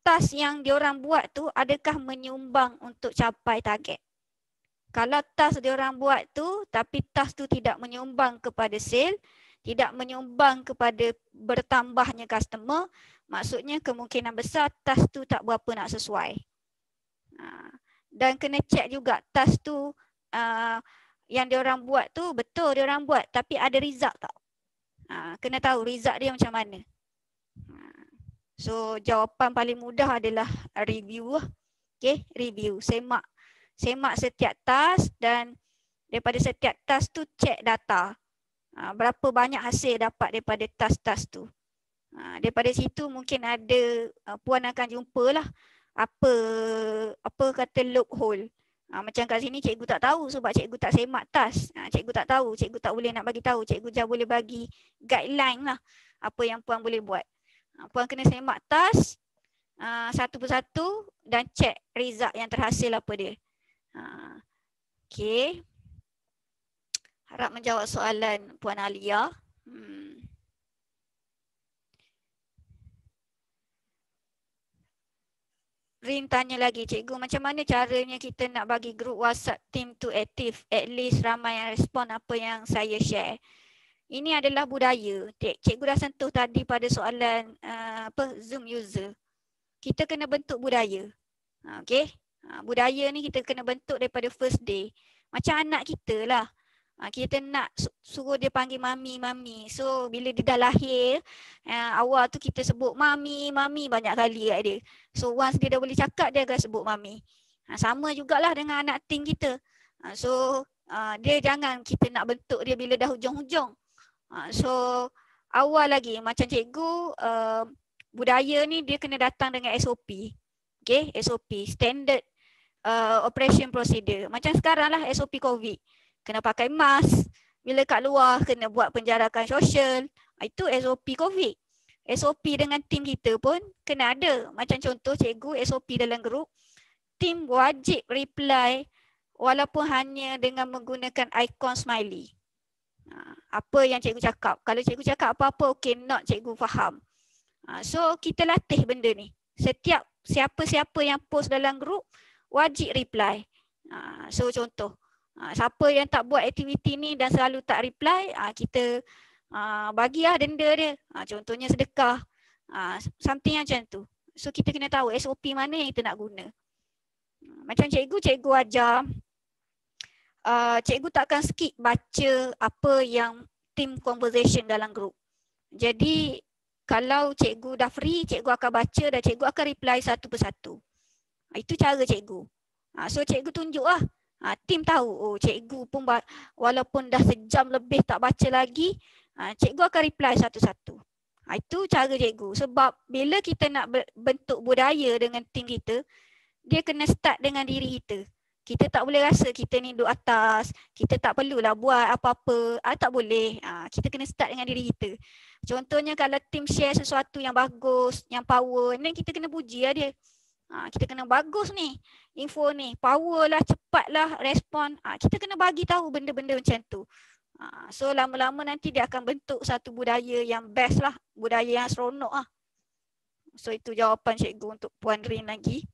Tas yang diorang buat tu adakah menyumbang untuk capai target? Kalau tas diorang buat tu tapi tas tu tidak menyumbang kepada sale, tidak menyumbang kepada bertambahnya customer, maksudnya kemungkinan besar tas tu tak berapa nak sesuai. Dan kena check juga tas tu yang diorang buat tu betul diorang buat tapi ada result tak? Kena tahu result dia macam mana. So jawapan paling mudah adalah review lah. Okay, review. Semak setiap task dan daripada setiap task tu check data. Berapa banyak hasil dapat daripada task-task tu. Daripada situ mungkin ada puan akan jumpalah apa kata loophole. Macam kat sini cikgu tak tahu sebab cikgu tak semak task. Cikgu tak tahu, cikgu tak boleh nak bagi tahu. Cikgu je boleh bagi guideline lah apa yang puan boleh buat. Puan kena semak task satu persatu dan check result yang terhasil apa dia. Okey. Harap menjawab soalan Puan Alia. Rin tanya lagi, cikgu macam mana caranya kita nak bagi grup WhatsApp team tu aktif, at least ramai yang respon apa yang saya share. Ini adalah budaya. Cikgu dah sentuh tadi pada soalan Zoom user. Kita kena bentuk budaya. Okey. Budaya ni kita kena bentuk daripada first day. Macam anak kita lah. Kita nak suruh dia panggil mami, mami. So bila dia dah lahir, awal tu kita sebut mami, mami banyak kali kat dia. So once dia dah boleh cakap, dia akan sebut mami. Sama jugalah dengan anak teen kita. So dia jangan kita nak bentuk dia bila dah hujung-hujung. So awal lagi macam cikgu, budaya ni dia kena datang dengan SOP. Okay, SOP, Standard Operation Procedure. Macam sekarang lah SOP COVID. Kena pakai mask. Bila kat luar kena buat penjarakan sosial. Itu SOP COVID. SOP dengan tim kita pun kena ada. Macam contoh cikgu SOP dalam grup. Tim wajib reply walaupun hanya dengan menggunakan ikon smiley. Apa yang cikgu cakap. Kalau cikgu cakap apa-apa, okay, not, cikgu faham. So kita latih benda ni. Setiap siapa-siapa yang post dalam grup wajib reply. So contoh. Siapa yang tak buat aktiviti ni dan selalu tak reply, kita bagilah denda dia. Contohnya sedekah. Something macam tu. So kita kena tahu SOP mana yang kita nak guna. Macam cikgu ajar. Cikgu takkan skip baca apa yang team conversation dalam grup. Jadi kalau cikgu dah free, cikgu akan baca dan cikgu akan reply satu persatu. Itu cara cikgu. So cikgu tunjuk lah. Tim tahu, oh cikgu pun walaupun dah sejam lebih tak baca lagi, cikgu akan reply satu-satu. Itu cara cikgu. Sebab bila kita nak bentuk budaya dengan tim kita, dia kena start dengan diri kita. Kita tak boleh rasa kita ni duduk atas, kita tak perlulah buat apa-apa. Tak boleh. Kita kena start dengan diri kita. Contohnya kalau tim share sesuatu yang bagus, yang power, then kita kena puji lah dia. Kita kena bagus ni info ni, power lah, cepat lah respon. Kita kena bagi tahu benda-benda macam tu. So lama-lama nanti dia akan bentuk satu budaya yang best lah, budaya yang seronok lah. So itu jawapan cikgu untuk Puan Rin lagi.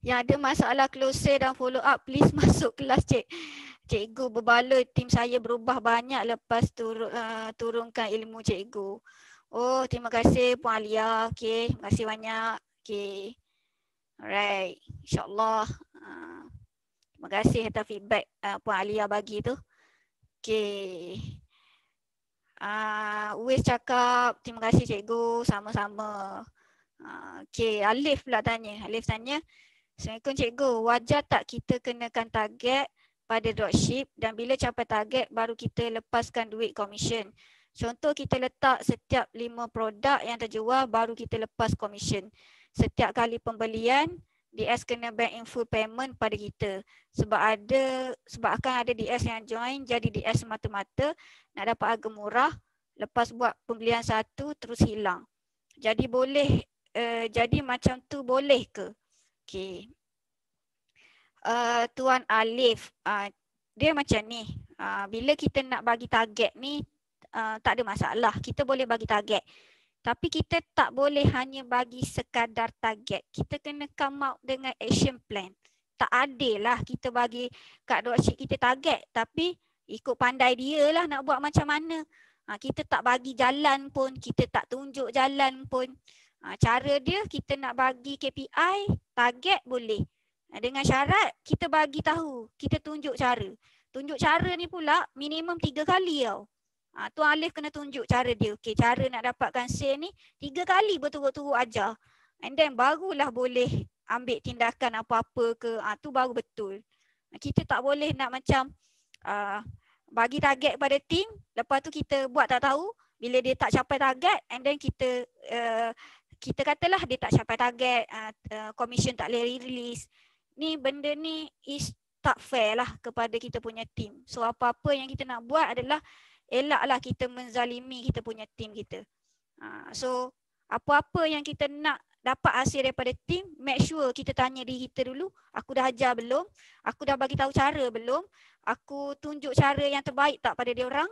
Yang ada masalah closure dan follow up, please masuk kelas cikgu. Berbaloi tim saya berubah banyak lepas turunkan ilmu cikgu. Oh, terima kasih Puan Alia. Okay, terima kasih banyak. Okay. Alright, insyaAllah. Terima kasih atas feedback Puan Alia bagi tu. Okay. Uwais cakap, terima kasih cikgu, sama-sama. Okay, Alif pula tanya. Alif tanya, Assalamualaikum cikgu, wajar tak kita kenakan target pada dropship dan bila capai target baru kita lepaskan duit komisen? Contoh kita letak setiap 5 produk yang terjual baru kita lepas komisen. Setiap kali pembelian, DS kena bank in full payment pada kita. Sebab akan ada DS yang join jadi DS semata-mata nak dapat harga murah. Lepas buat pembelian satu terus hilang. Jadi jadi macam tu boleh ke? Okay. Tuan Alif, dia macam ni. Bila kita nak bagi target ni, tak ada masalah. Kita boleh bagi target. Tapi kita tak boleh hanya bagi sekadar target. Kita kena come out dengan action plan. Tak adil lah kita bagi kat dropship kita target. Tapi ikut pandai dia lah nak buat macam mana. Kita tak bagi jalan pun. Kita tak tunjuk jalan pun. Cara dia kita nak bagi KPI, target boleh. Dengan syarat kita bagi tahu. Kita tunjuk cara. Tunjuk cara ni pula minimum 3 kali tau. Tuan Alif kena tunjuk cara dia. Okay, cara nak dapatkan sale ni 3 kali berturut-turut ajar. And then barulah boleh ambil tindakan apa-apa ke. Tu baru betul. Kita tak boleh nak macam bagi target pada tim. Lepas tu kita buat tak tahu. Bila dia tak capai target and then kita katalah dia tak capai target. Commission tak boleh release. Ni benda ni is tak fair lah kepada kita punya tim. So apa-apa yang kita nak buat adalah elaklah kita menzalimi kita punya tim kita. So apa-apa yang kita nak dapat hasil daripada tim, make sure kita tanya diri kita dulu, aku dah ajar belum? Aku dah bagi tahu cara belum? Aku tunjuk cara yang terbaik tak pada dia orang?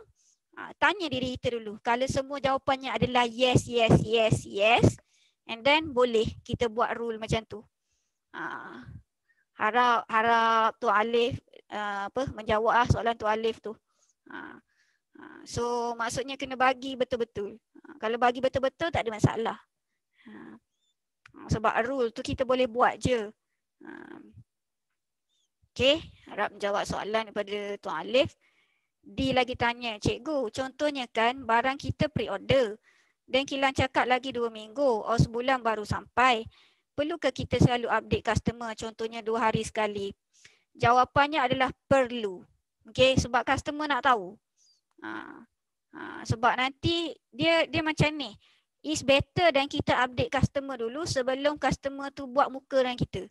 Tanya diri kita dulu. Kalau semua jawapannya adalah yes, yes, yes, yes, and then boleh kita buat rule macam tu. Harap Tuan Alif menjawab soalan Tuan Alif tu. So maksudnya kena bagi betul-betul. Kalau bagi betul-betul tak ada masalah. Sebab rule tu kita boleh buat je. Okay, harap menjawab soalan daripada Tuan Alif. Di lagi tanya, cikgu, contohnya kan barang kita pre-order dan kilang cakap lagi 2 minggu atau sebulan baru sampai. Perlukah kita selalu update customer, contohnya 2 hari sekali? Jawapannya adalah perlu. Okay, sebab customer nak tahu. Sebab nanti dia macam ni. It's better dan kita update customer dulu sebelum customer tu buat muka dengan kita.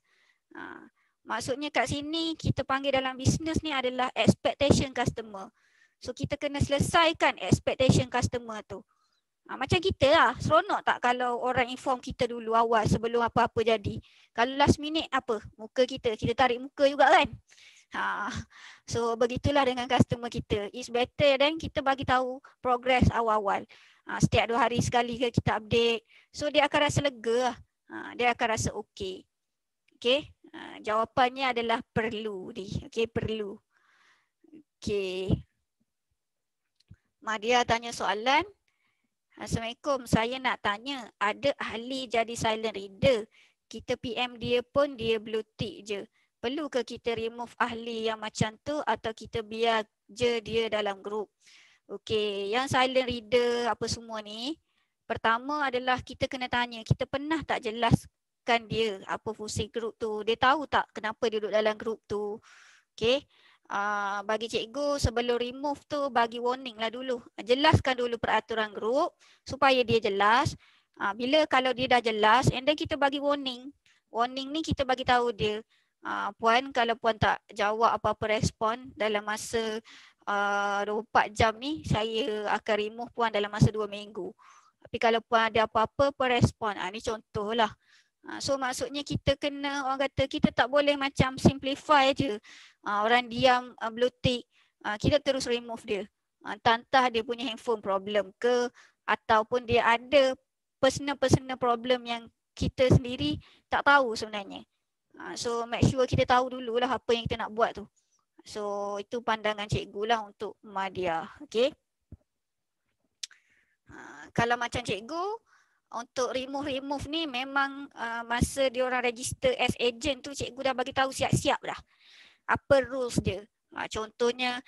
Maksudnya kat sini kita panggil dalam bisnes ni adalah expectation customer. So kita kena selesaikan expectation customer tu. Macam kita lah, seronok tak kalau orang inform kita dulu awal sebelum apa-apa jadi. Kalau last minute apa, muka kita tarik muka juga kan. So begitulah dengan customer kita. It's better dan kita bagi tahu progress awal-awal. Setiap 2 hari sekali ke kita update. So dia akan rasa lega lah. Dia akan rasa okey. Okay, jawapannya adalah perlu ni. Okay, perlu. Okay. Madia tanya soalan. Assalamualaikum, saya nak tanya, ada ahli jadi silent reader. Kita PM dia pun dia blue tick je. Perlu ke kita remove ahli yang macam tu atau kita biar je dia dalam grup? Okey, yang silent reader apa semua ni, Pertama adalah kita kena tanya, kita pernah tak jelaskan dia apa fungsi grup tu? Dia tahu tak kenapa dia duduk dalam grup tu? Okay. Bagi cikgu sebelum remove tu bagi warning lah dulu. Jelaskan dulu peraturan grup supaya dia jelas. Bila kalau dia dah jelas and then kita bagi warning. Warning ni kita bagi tahu dia, puan kalau puan tak jawab apa-apa respon dalam masa 24 jam ni, saya akan remove puan dalam masa 2 minggu. Tapi kalau puan ada apa-apa respon, ni contohlah. So maksudnya kita kena, orang kata kita tak boleh macam simplify je. Orang diam blue tick, kita terus remove dia. Entah dia punya handphone problem ke ataupun dia ada personal problem yang kita sendiri tak tahu sebenarnya. So make sure kita tahu dululah apa yang kita nak buat tu. So itu pandangan cikgu lah untuk Madia. Okay. Kalau macam cikgu, untuk remove ni memang masa diorang register as agent tu cikgu dah bagi tahu siap-siap dah. Apa rules dia. Contohnya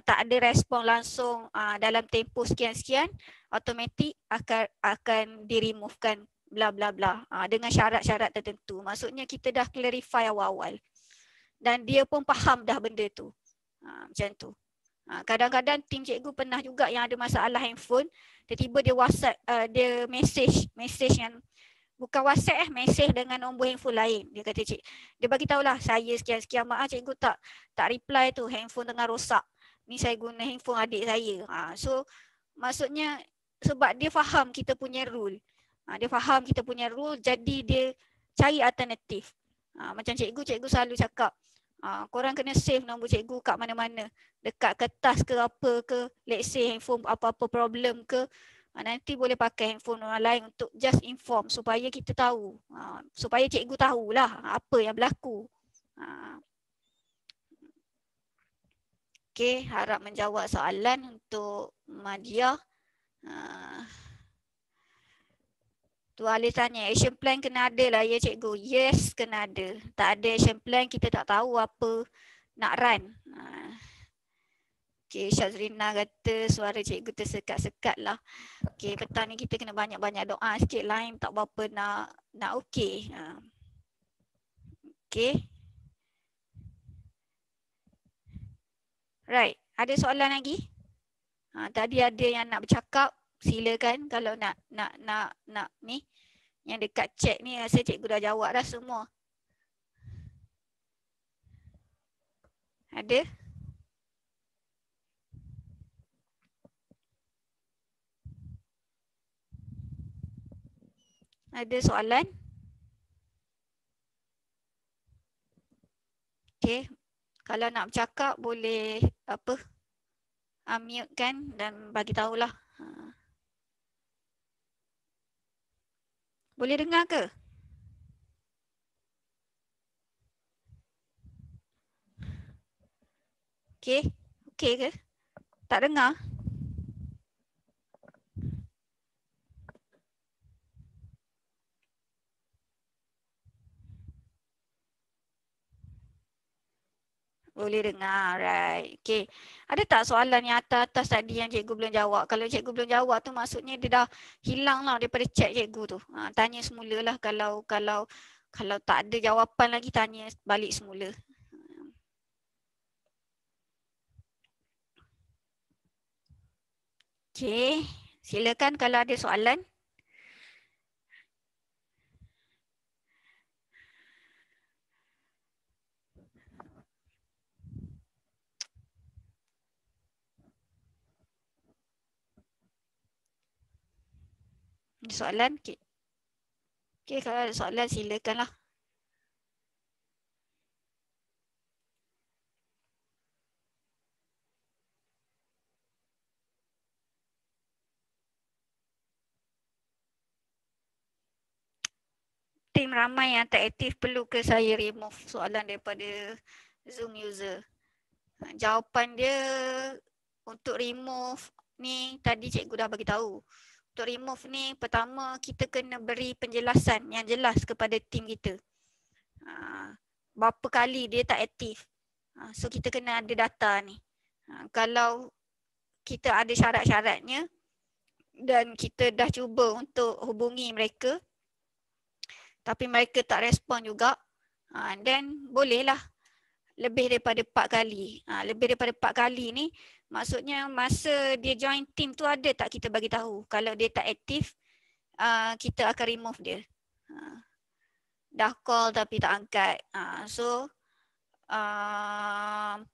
tak ada respon langsung dalam tempoh sekian-sekian, automatik akan di-removekan bla bla bla dengan syarat-syarat tertentu. Maksudnya kita dah clarify awal-awal. Dan dia pun faham dah benda tu. Macam tu. Kadang-kadang tim cikgu pernah juga yang ada masalah handphone, tiba-tiba dia WhatsApp, dia message yang bukan WhatsApp message dengan nombor handphone lain. Dia kata dia bagi tahulah saya sekian-sekian, maaf cikgu tak reply tu, handphone tengah rosak. Ni saya guna handphone adik saya. So maksudnya sebab dia faham kita punya rule. Dia faham kita punya rule, jadi dia cari alternatif. Macam cikgu selalu cakap, korang kena save nombor cikgu kat mana-mana. Dekat kertas ke apa ke, let's say handphone apa-apa problem ke, nanti boleh pakai handphone orang lain untuk just inform supaya kita tahu. Supaya cikgu tahulah apa yang berlaku. Okey, harap menjawab soalan untuk Madia. Tu Alif tanya, action plan kena ada lah ya cikgu. Yes, kena ada. Tak ada action plan, kita tak tahu apa nak run. Okey, Syazrina kata suara cikgu tersekat-sekat lah. Okey, petang ni kita kena banyak-banyak doa sikit, lain tak berapa nak okey. Okey. Right, ada soalan lagi? Tadi ada yang nak bercakap, silakan kalau nak ni. Yang dekat chat ni rasa cikgu dah jawab dah semua. Ada? Ada soalan? Okey. Kalau nak bercakap boleh unmute kan dan bagi tahulah. Boleh dengar ke? Okey. Okey ke? Tak dengar? Boleh dengar, right. Okay. Ada tak soalan yang atas tadi yang cikgu belum jawab? Kalau cikgu belum jawab tu maksudnya dia dah hilang lah daripada chat cikgu tu. Tanya semula lah, kalau tak ada jawapan lagi tanya balik semula. Okay, silakan kalau ada soalan. Soalan? Okay. Okay, kalau ada soalan silakanlah. Tim ramai yang tak aktif, perlu ke saya remove soalan daripada Zoom user? Jawapan dia untuk remove ni tadi cikgu dah bagi tahu. Untuk remove ni pertama kita kena beri penjelasan yang jelas kepada tim kita. Berapa kali dia tak aktif. So kita kena ada data ni. Kalau kita ada syarat-syaratnya, dan kita dah cuba untuk hubungi mereka tapi mereka tak respon juga. Dan bolehlah lebih daripada 4 kali. Lebih daripada 4 kali ni maksudnya masa dia join team tu ada tak kita bagi tahu. Kalau dia tak aktif, kita akan remove dia. Dah call tapi tak angkat. So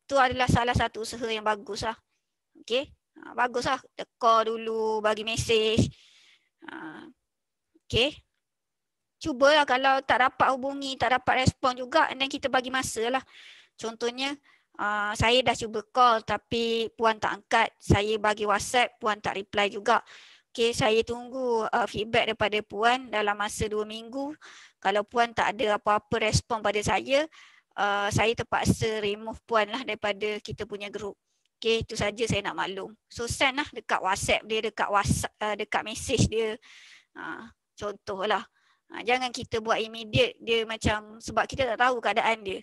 tu adalah salah satu usaha yang bagus lah. Okay. Bagus lah. Call dulu, bagi mesej. Okay. Cubalah kalau tak dapat hubungi, tak dapat respon juga, dan kita bagi masa lah. Contohnya, saya dah cuba call tapi puan tak angkat. Saya bagi WhatsApp, puan tak reply juga. Okay, saya tunggu feedback daripada puan dalam masa 2 minggu. Kalau puan tak ada apa-apa respon pada saya terpaksa remove puan lah daripada kita punya group. Okay, itu saja saya nak maklum. So send lah dekat WhatsApp dia, dekat message dia. Contohlah. Jangan kita buat immediate dia macam sebab kita tak tahu keadaan dia.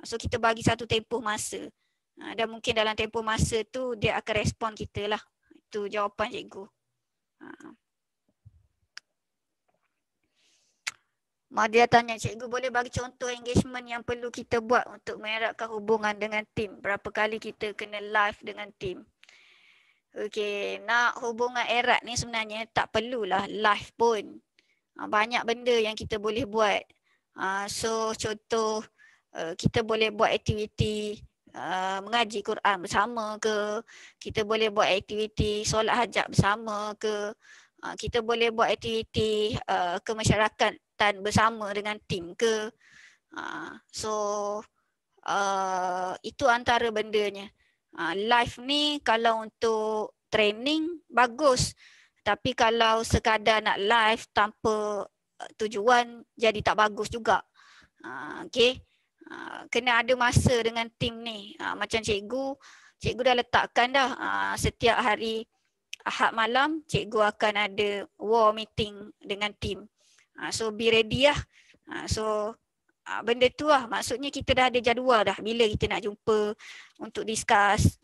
So kita bagi satu tempoh masa. Dan mungkin dalam tempoh masa tu dia akan respon kita lah. Itu jawapan cikgu. Madia tanya, cikgu boleh bagi contoh engagement yang perlu kita buat untuk mengeratkan hubungan dengan tim? Berapa kali kita kena live dengan tim? Okey, nak hubungan erat ni sebenarnya tak perlulah live pun. Banyak benda yang kita boleh buat. So contoh kita boleh buat aktiviti mengaji Quran bersama ke, kita boleh buat aktiviti solat hajat bersama ke, kita boleh buat aktiviti kemasyarakatan bersama dengan tim ke. So itu antara bendanya. Live ni kalau untuk training bagus, tapi kalau sekadar nak live tanpa tujuan jadi tak bagus juga. Okay. Kena ada masa dengan tim ni. Macam cikgu dah letakkan dah setiap hari Ahad malam cikgu akan ada war meeting dengan tim. So be ready lah. So benda tu lah, maksudnya kita dah ada jadual dah bila kita nak jumpa untuk discuss.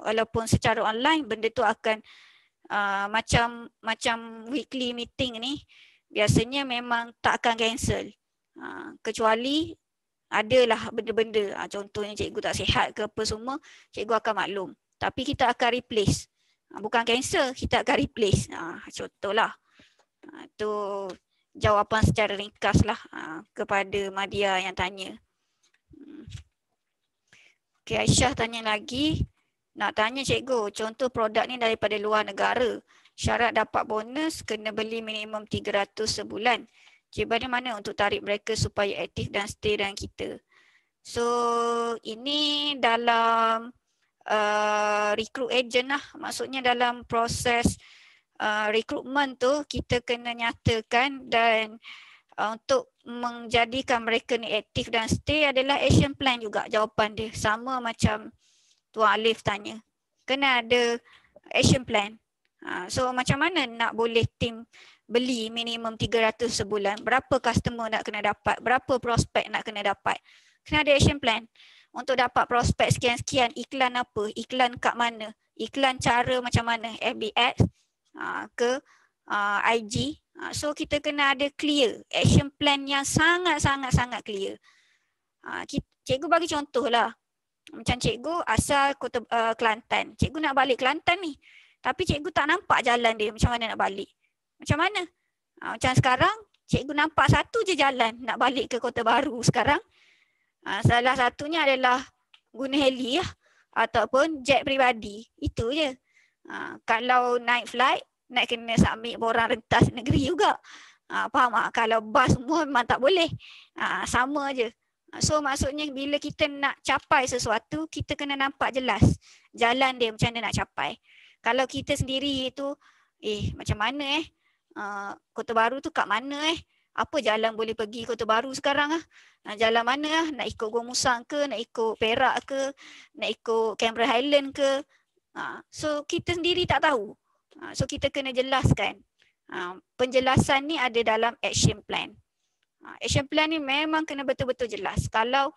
Walaupun secara online benda tu akan macam weekly meeting ni biasanya memang tak akan cancel. Kecuali adalah benda-benda, contohnya cikgu tak sihat ke apa semua, cikgu akan maklum. Tapi kita akan replace. Bukan cancel, kita akan replace. Contohlah. Tu jawapan secara ringkas lah kepada Madia yang tanya. Okay, Aisyah tanya lagi. Nak tanya cikgu, contoh produk ni daripada luar negara. Syarat dapat bonus kena beli minimum 300 sebulan. Macam mana untuk tarik mereka supaya aktif dan stay dengan kita? So ini dalam recruit agent lah. Maksudnya dalam proses rekrutmen tu kita kena nyatakan dan untuk menjadikan mereka ni aktif dan stay adalah action plan juga jawapan dia. Sama macam Tuan Alif tanya. Kena ada action plan. So macam mana nak boleh tim beli minimum 300 sebulan? Berapa customer nak kena dapat? Berapa prospek nak kena dapat? Kena ada action plan. Untuk dapat prospek sekian-sekian, iklan apa? Iklan kat mana? Iklan cara macam mana? FB Ads ke IG. So kita kena ada clear. Action plan yang sangat-sangat clear. Cikgu bagi contoh lah. Macam cikgu asal Kota Kelantan. Cikgu nak balik Kelantan ni. Tapi cikgu tak nampak jalan dia macam mana nak balik. Macam mana? Macam sekarang, cikgu nampak satu je jalan nak balik ke Kota Baru sekarang. Salah satunya adalah guna heli lah, ataupun jet peribadi. Itu je. Kalau naik flight, nak kena submit borang rentas negeri juga. Faham tak? Kalau bas semua memang tak boleh. Sama je. So maksudnya bila kita nak capai sesuatu, kita kena nampak jelas jalan dia macam mana nak capai. Kalau kita sendiri itu, macam mana Kota Baru tu kat mana apa jalan boleh pergi Kota Baru sekarang jalan mana nak ikut Gua Musang ke, nak ikut Perak ke, nak ikut Canberra Highland ke. So kita sendiri tak tahu. So kita kena jelaskan. Penjelasan ni ada dalam action plan. Action plan ni memang kena betul-betul jelas. Kalau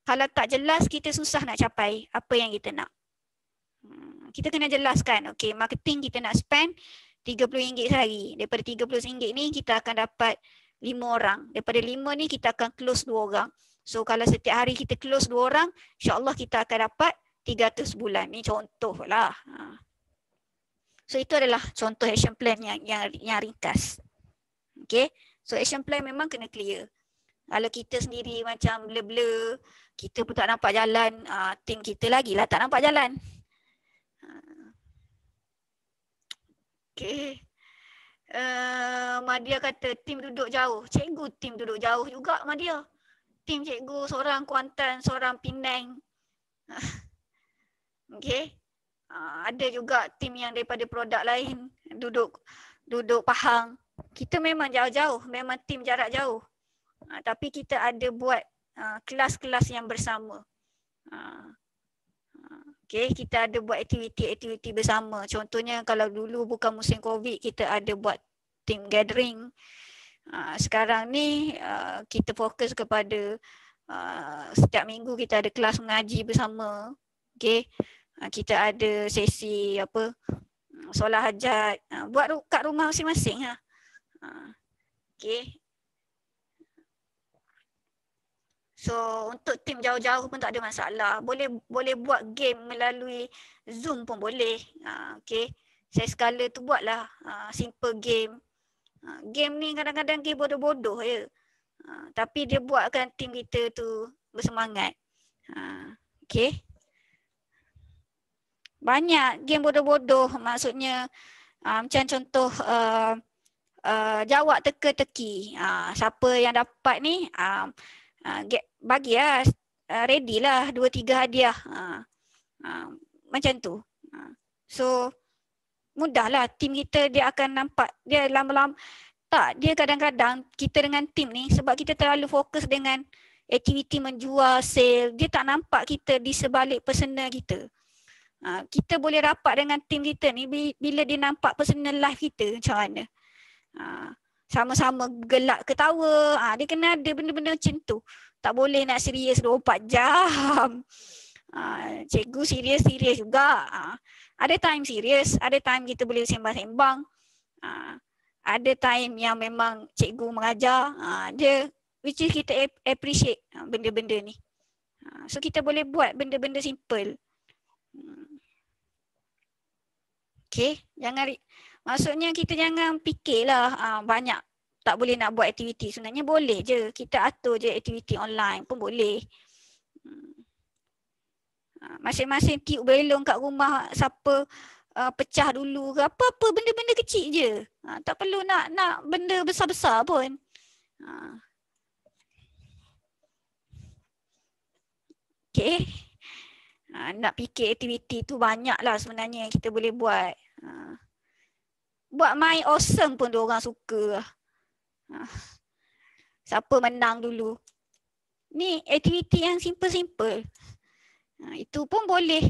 tak jelas, kita susah nak capai apa yang kita nak. Kita kena jelaskan, okay, marketing kita nak spend RM30 sehari. Daripada RM30 ni kita akan dapat 5 orang. Daripada 5 ni kita akan close 2 orang. So kalau setiap hari kita close 2 orang, insyaAllah kita akan dapat 300 bulan. Ni contoh lah. So itu adalah contoh action plan yang ringkas. Okay. So action plan memang kena clear. Kalau kita sendiri macam blur-blur, kita pun tak nampak jalan, tim kita lagilah tak nampak jalan. Okay. Madia kata tim duduk jauh. Cikgu tim duduk jauh juga Madia. Tim cikgu seorang Kuantan, seorang Penang. Okay. Ada juga tim yang daripada produk lain duduk Pahang. Kita memang jauh-jauh, memang tim jarak jauh. Tapi kita ada buat kelas-kelas yang bersama. Okay, kita ada buat aktiviti-aktiviti bersama. Contohnya kalau dulu bukan musim COVID, kita ada buat team gathering. Sekarang ni kita fokus kepada setiap minggu kita ada kelas mengaji bersama. Okay, kita ada sesi solat hajat, buat kat rumah masing-masing. Okay. So untuk tim jauh-jauh pun tak ada masalah. Boleh buat game melalui Zoom pun boleh. Okay. Saya skala tu buatlah simple game. Game ni kadang-kadang game bodoh-bodoh je. Tapi dia buatkan tim kita tu bersemangat. Okay. Banyak game bodoh-bodoh, maksudnya macam contoh jawab teka-teki. Siapa yang dapat ni bagilah, ready lah 2-3 hadiah. Macam tu. So mudahlah tim kita, dia akan nampak, dia lama-lama tak, dia kadang-kadang kita dengan tim ni sebab kita terlalu fokus dengan aktiviti menjual, sale, dia tak nampak kita di sebalik personal kita. Kita boleh rapat dengan tim kita ni bila dia nampak personal life kita macam mana. Sama-sama gelak ketawa, dia kena ada benda-benda macam tu. Tak boleh nak serius 24 jam. Cikgu serius juga. Ada time serius, ada time kita boleh sembang-sembang. Ada time yang memang cikgu mengajar, dia which is kita appreciate benda-benda ni. So kita boleh buat benda-benda simple. Okay, maksudnya kita jangan fikirlah banyak tak boleh nak buat aktiviti. Sebenarnya boleh je. Kita atur je aktiviti online pun boleh. Masing-masing tiup belong kat rumah, siapa pecah dulu ke apa-apa, benda-benda kecil je. Tak perlu nak benda besar-besar pun. Okay. Nak fikir aktiviti tu banyak lah sebenarnya yang kita boleh buat. Buat main awesome pun diorang suka. Siapa menang dulu. Ni aktiviti yang simple-simple. Itu pun boleh.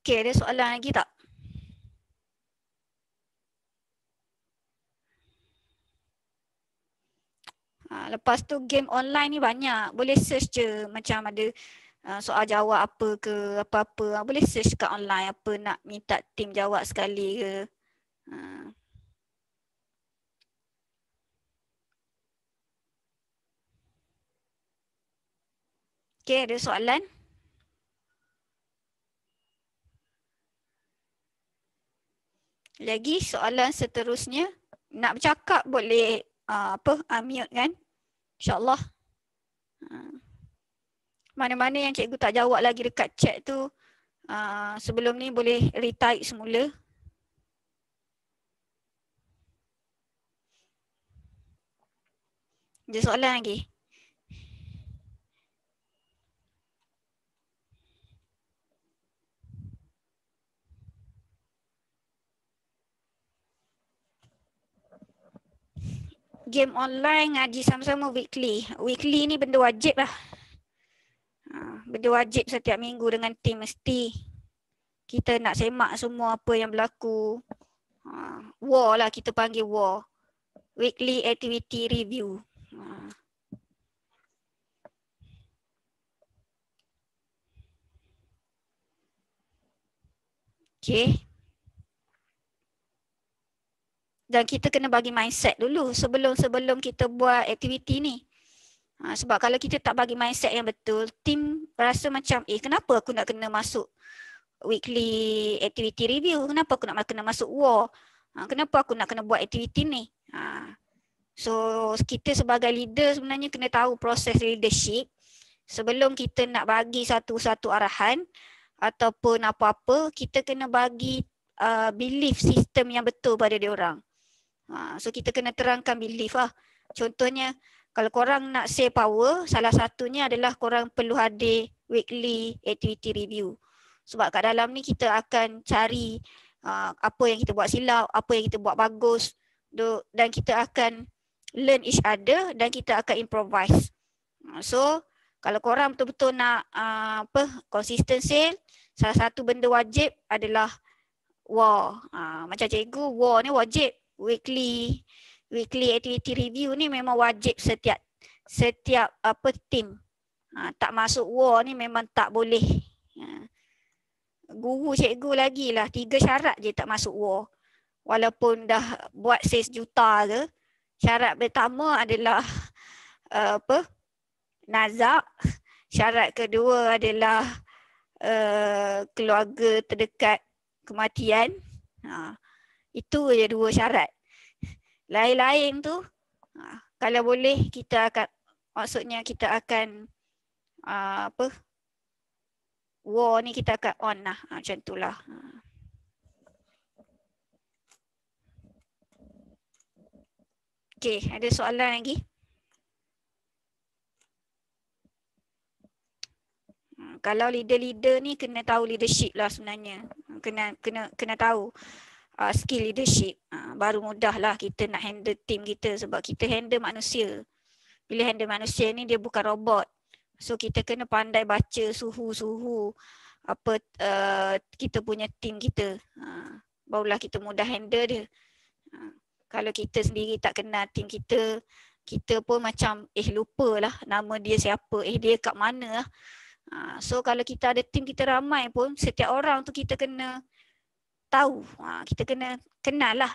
Okay, ada soalan lagi tak? Lepas tu game online ni banyak. Boleh search je macam ada soal jawab apa ke apa-apa. Boleh search kat online apa nak minta tim jawab sekali ke. Okay, ada soalan? Lagi soalan seterusnya. Nak bercakap boleh unmute kan? InsyaAllah. Mana-mana yang cikgu tak jawab lagi dekat chat tu, sebelum ni boleh retype semula. Ada soalan lagi? Game online ngaji sama-sama weekly. Weekly ni benda wajib lah. Benda wajib setiap minggu dengan tim mesti. Kita nak semak semua apa yang berlaku. War lah kita panggil war. Weekly activity review. Okay. Dan kita kena bagi mindset dulu sebelum kita buat aktiviti ni. Sebab kalau kita tak bagi mindset yang betul, tim rasa macam, kenapa aku nak kena masuk weekly activity review? Kenapa aku nak kena masuk war? Kenapa aku nak kena buat aktiviti ni? So kita sebagai leader sebenarnya kena tahu proses leadership sebelum kita nak bagi satu-satu arahan ataupun apa-apa, kita kena bagi belief system yang betul pada dia orang. So kita kena terangkan belief lah. Contohnya kalau korang nak save power, salah satunya adalah korang perlu hadir weekly activity review. Sebab kat dalam ni kita akan cari apa yang kita buat silap, apa yang kita buat bagus, dan kita akan learn each other dan kita akan improvise. So kalau korang betul-betul nak consistent sale, salah satu benda wajib adalah war. Macam cikgu, war ni wajib. Weekly activity review ni memang wajib setiap tim. Tak masuk war ni memang tak boleh. Guru cikgu lagi lah 3 syarat je tak masuk war. Walaupun dah buat sales juta ke, syarat pertama adalah nazak. Syarat kedua adalah keluarga terdekat kematian. Itu je 2 syarat. Lain-lain tu kalau boleh kita akan, maksudnya kita akan war ni kita akan on lah. Macam itulah. Okay, ada soalan lagi? Kalau leader-leader ni kena tahu leadership lah sebenarnya. Kena tahu skill leadership. Baru mudah lah kita nak handle team kita sebab kita handle manusia. Bila handle manusia ni dia bukan robot. So kita kena pandai baca suhu-suhu kita punya team kita. Barulah kita mudah handle dia. Kalau kita sendiri tak kenal team kita, kita pun macam lupalah nama dia siapa, dia kat mana lah. So kalau kita ada team kita ramai pun, setiap orang tu kita kena tahu, kita kena kenal lah.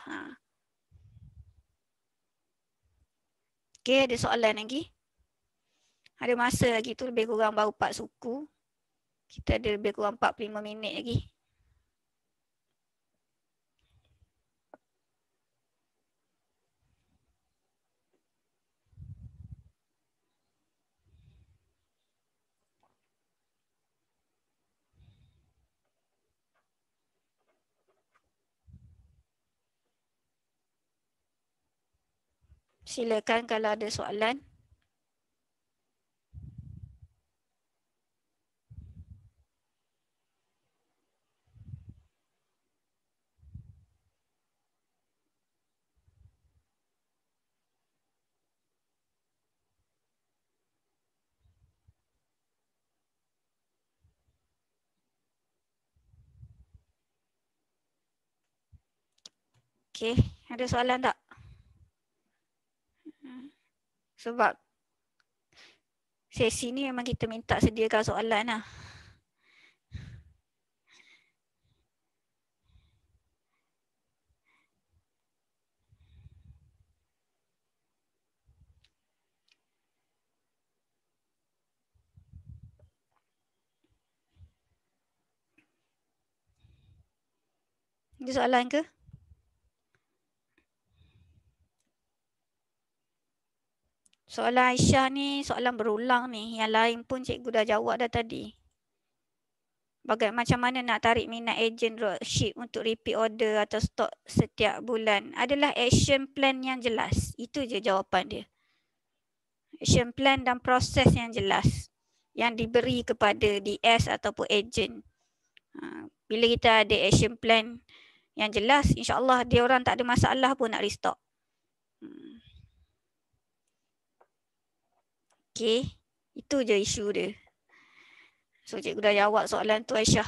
Okay, ada soalan lagi? Ada masa lagi tu, lebih kurang baru 4 suku. Kita ada lebih kurang 45 minit lagi. Silakan kalau ada soalan. Okay, ada soalan tak? Sebab sesi ni memang kita minta sediakan soalan lah. Ada soalan ke? Soalan Aisyah ni soalan berulang ni. Yang lain pun cikgu dah jawab dah tadi. Macam mana nak tarik minat ejen dropship untuk repeat order atau stok setiap bulan? Adalah action plan yang jelas. Itu je jawapan dia. Action plan dan proses yang jelas. Yang diberi kepada DS ataupun ejen. Bila kita ada action plan yang jelas, insyaAllah dia orang tak ada masalah pun nak restock. Okay, itu je isu dia. So cikgu dah jawab soalan tu Aisyah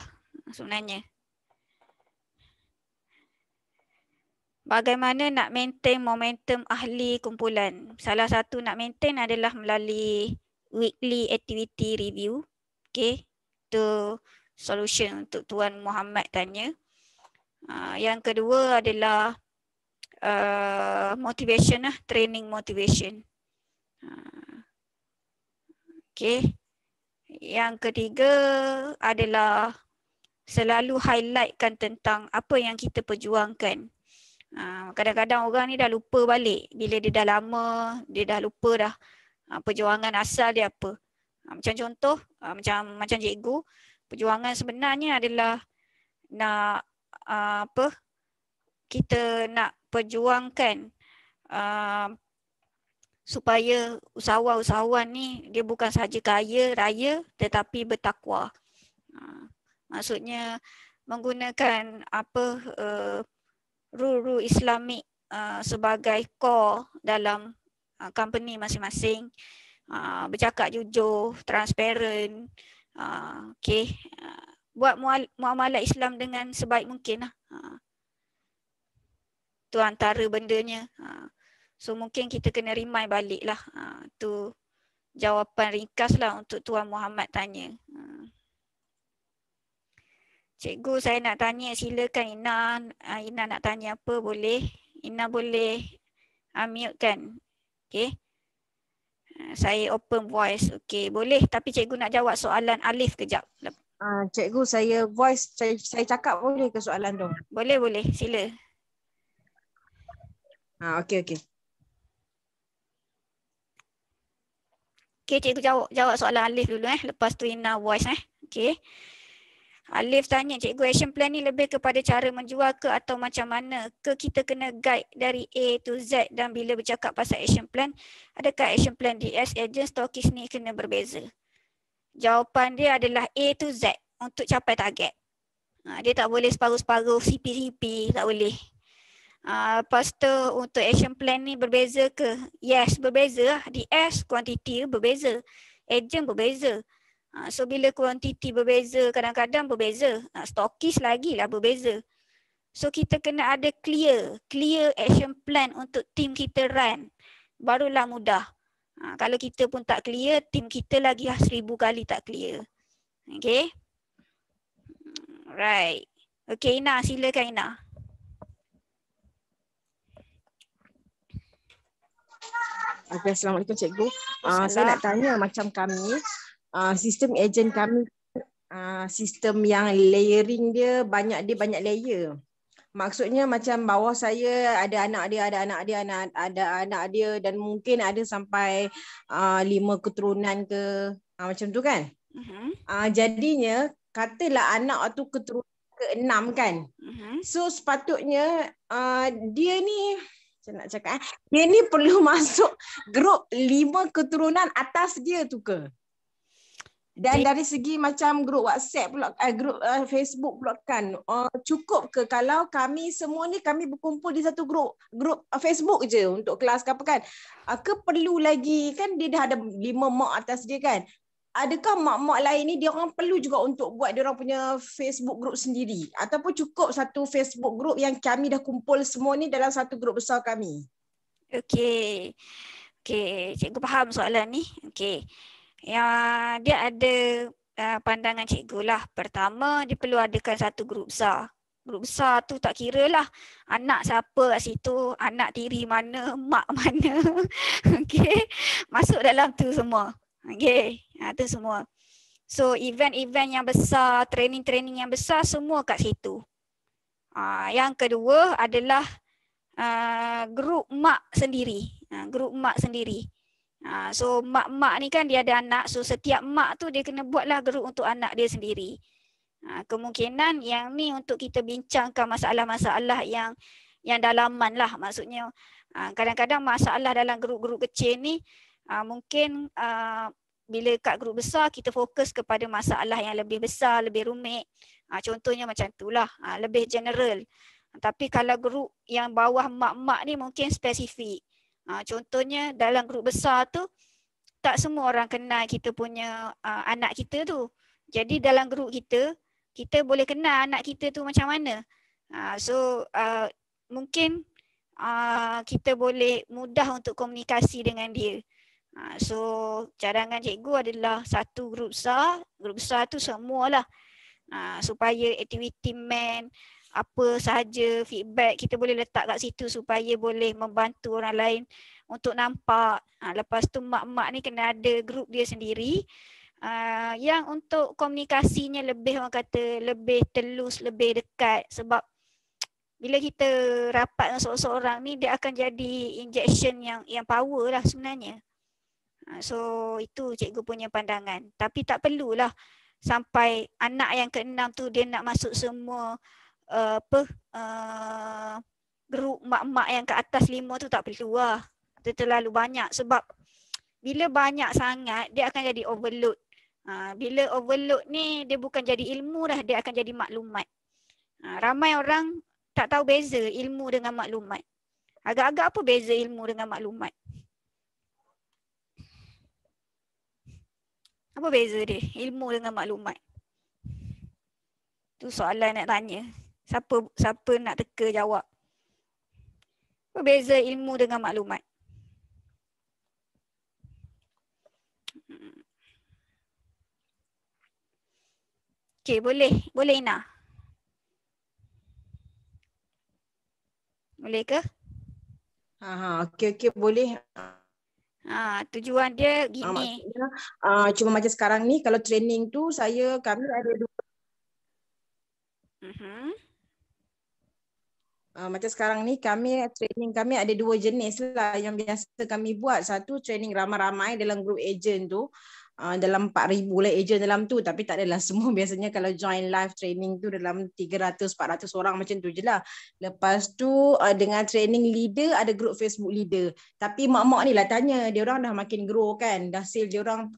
sebenarnya. Bagaimana nak maintain momentum ahli kumpulan? Salah satu nak maintain adalah melalui weekly activity review. Okay, itu solution untuk Tuan Muhammad tanya. Yang kedua adalah motivation lah, training motivation. Okay. Yang ketiga adalah selalu highlightkan tentang apa yang kita perjuangkan. Kadang-kadang orang ni dah lupa balik. Bila dia dah lama, dia dah lupa dah perjuangan asal dia apa. Macam contoh, macam cikgu, perjuangan sebenarnya adalah nak kita nak perjuangkan supaya usahawan-usahawan ni dia bukan sahaja kaya raya tetapi bertakwa. Maksudnya menggunakan rule-rule Islamik sebagai core dalam company masing-masing, bercakap jujur, transparent, buat muamalah Islam dengan sebaik mungkin lah. Tu antara bendanya. So mungkin kita kena remind balik lah. Tu jawapan ringkas lah untuk Tuan Muhammad tanya. Cikgu, saya nak tanya, silakan Ina. Ina nak tanya apa boleh? Ina boleh mute kan? Okay. Saya open voice. Okay, boleh. Tapi cikgu nak jawab soalan Alif kejap. Cikgu, saya voice, saya cakap boleh ke soalan tu? Boleh, boleh. Sila. Okey. Okay, cikgu jawab soalan Alif dulu lepas tu Ina voice Okay. Alif tanya, cikgu, action plan ni lebih kepada cara menjual ke atau macam mana? Ke kita kena guide dari A to Z, dan bila bercakap pasal action plan, adakah action plan DS, agent, stokis ni kena berbeza? Jawapan dia adalah A to Z untuk capai target. Dia tak boleh separuh-separuh, CP, tak boleh. Lepas tu untuk action plan ni berbeza ke? Yes, berbeza. DS, kuantiti berbeza. Agent berbeza. So bila kuantiti berbeza, kadang-kadang berbeza. Stokis lagi lah berbeza. So kita kena ada clear action plan untuk tim kita run. Barulah mudah. Kalau kita pun tak clear, tim kita lagi 1000 kali tak clear. Okay. Right. Okay Ina, silakan Ina. Okay, Assalamualaikum cikgu. Saya nak tanya macam kami, sistem ejen kami, sistem yang layering dia banyak layer. Maksudnya macam bawah saya ada anak dia dan mungkin ada sampai 5 keturunan ke, macam tu kan. Jadinya katalah anak tu keturunan ke-6 kan. So sepatutnya dia ni, saya nak cakap, dia ni perlu masuk grup 5 keturunan atas dia tu ke? Dan dari segi macam grup WhatsApp pula, grup Facebook pula kan, cukup ke kalau kami semua ni kami berkumpul di satu grup Facebook je untuk kelas ke apa kan? Ke perlu lagi, kan dia dah ada 5 mak atas dia kan? Adakah mak-mak lain ni dia orang perlu juga untuk buat dia orang punya Facebook group sendiri, ataupun cukup satu Facebook group yang kami dah kumpul semua ni dalam satu grup besar kami? Okey, cikgu faham soalan ni. Okey. Dia ada pandangan cikgu lah. Pertama, dia perlu adakan satu grup besar. Grup besar tu tak kira lah anak siapa kat situ, anak tiri mana, mak mana. Okey, masuk dalam tu semua. Okey, tu semua. So event-event yang besar, training-training yang besar semua kat situ. Yang kedua adalah grup mak sendiri. Grup mak sendiri. So mak-mak ni kan dia ada anak, so setiap mak tu dia kena buatlah grup untuk anak dia sendiri. Kemungkinan yang ni untuk kita bincangkan masalah-masalah yang dalaman lah. Maksudnya kadang-kadang masalah dalam grup-grup kecil ni mungkin bila kat grup besar kita fokus kepada masalah yang lebih besar, lebih rumit. Contohnya macam itulah, lebih general. Tapi kalau grup yang bawah mak-mak ni mungkin spesifik. Contohnya dalam grup besar tu tak semua orang kenal kita punya anak kita tu. Jadi dalam grup kita boleh kenal anak kita tu macam mana. So mungkin kita boleh mudah untuk komunikasi dengan dia. So cadangan cikgu adalah satu grup besar tu semualah. Supaya aktiviti man, apa sahaja feedback kita boleh letak kat situ supaya boleh membantu orang lain untuk nampak. Lepas tu mak-mak ni kena ada grup dia sendiri yang untuk komunikasinya lebih, orang kata, lebih telus, lebih dekat. Sebab bila kita rapat dengan seorang-seorang ni, dia akan jadi injection yang power lah sebenarnya. So itu cikgu punya pandangan. Tapi tak perlulah sampai anak yang ke-6 tu dia nak masuk semua grup mak-mak yang ke atas 5 tu, tak perlu lah. Itu terlalu banyak sebab bila banyak sangat dia akan jadi overload. Bila overload ni dia bukan jadi ilmu dah, dia akan jadi maklumat. Ramai orang tak tahu beza ilmu dengan maklumat. Agak-agak apa beza ilmu dengan maklumat? Apa beza dia ilmu dengan maklumat? Tu soalan nak tanya. Siapa nak teka jawab? Apa beza ilmu dengan maklumat? Okey, boleh Ina. Boleh ke? Okey boleh. Tujuan dia gini. Maksudnya, cuma macam sekarang ni kalau training tu kami ada dua. Macam sekarang ni training kami ada dua jenis lah yang biasa kami buat. Satu training ramai-ramai dalam grup agent tu. Dalam 4,000 lah agent dalam tu, tapi tak adalah semua. Biasanya kalau join live training tu dalam 300-400 orang macam tu je lah. Lepas tu dengan training leader ada grup Facebook leader. Tapi mak-mak ni lah tanya, dia orang dah makin grow kan, dah sale dia orang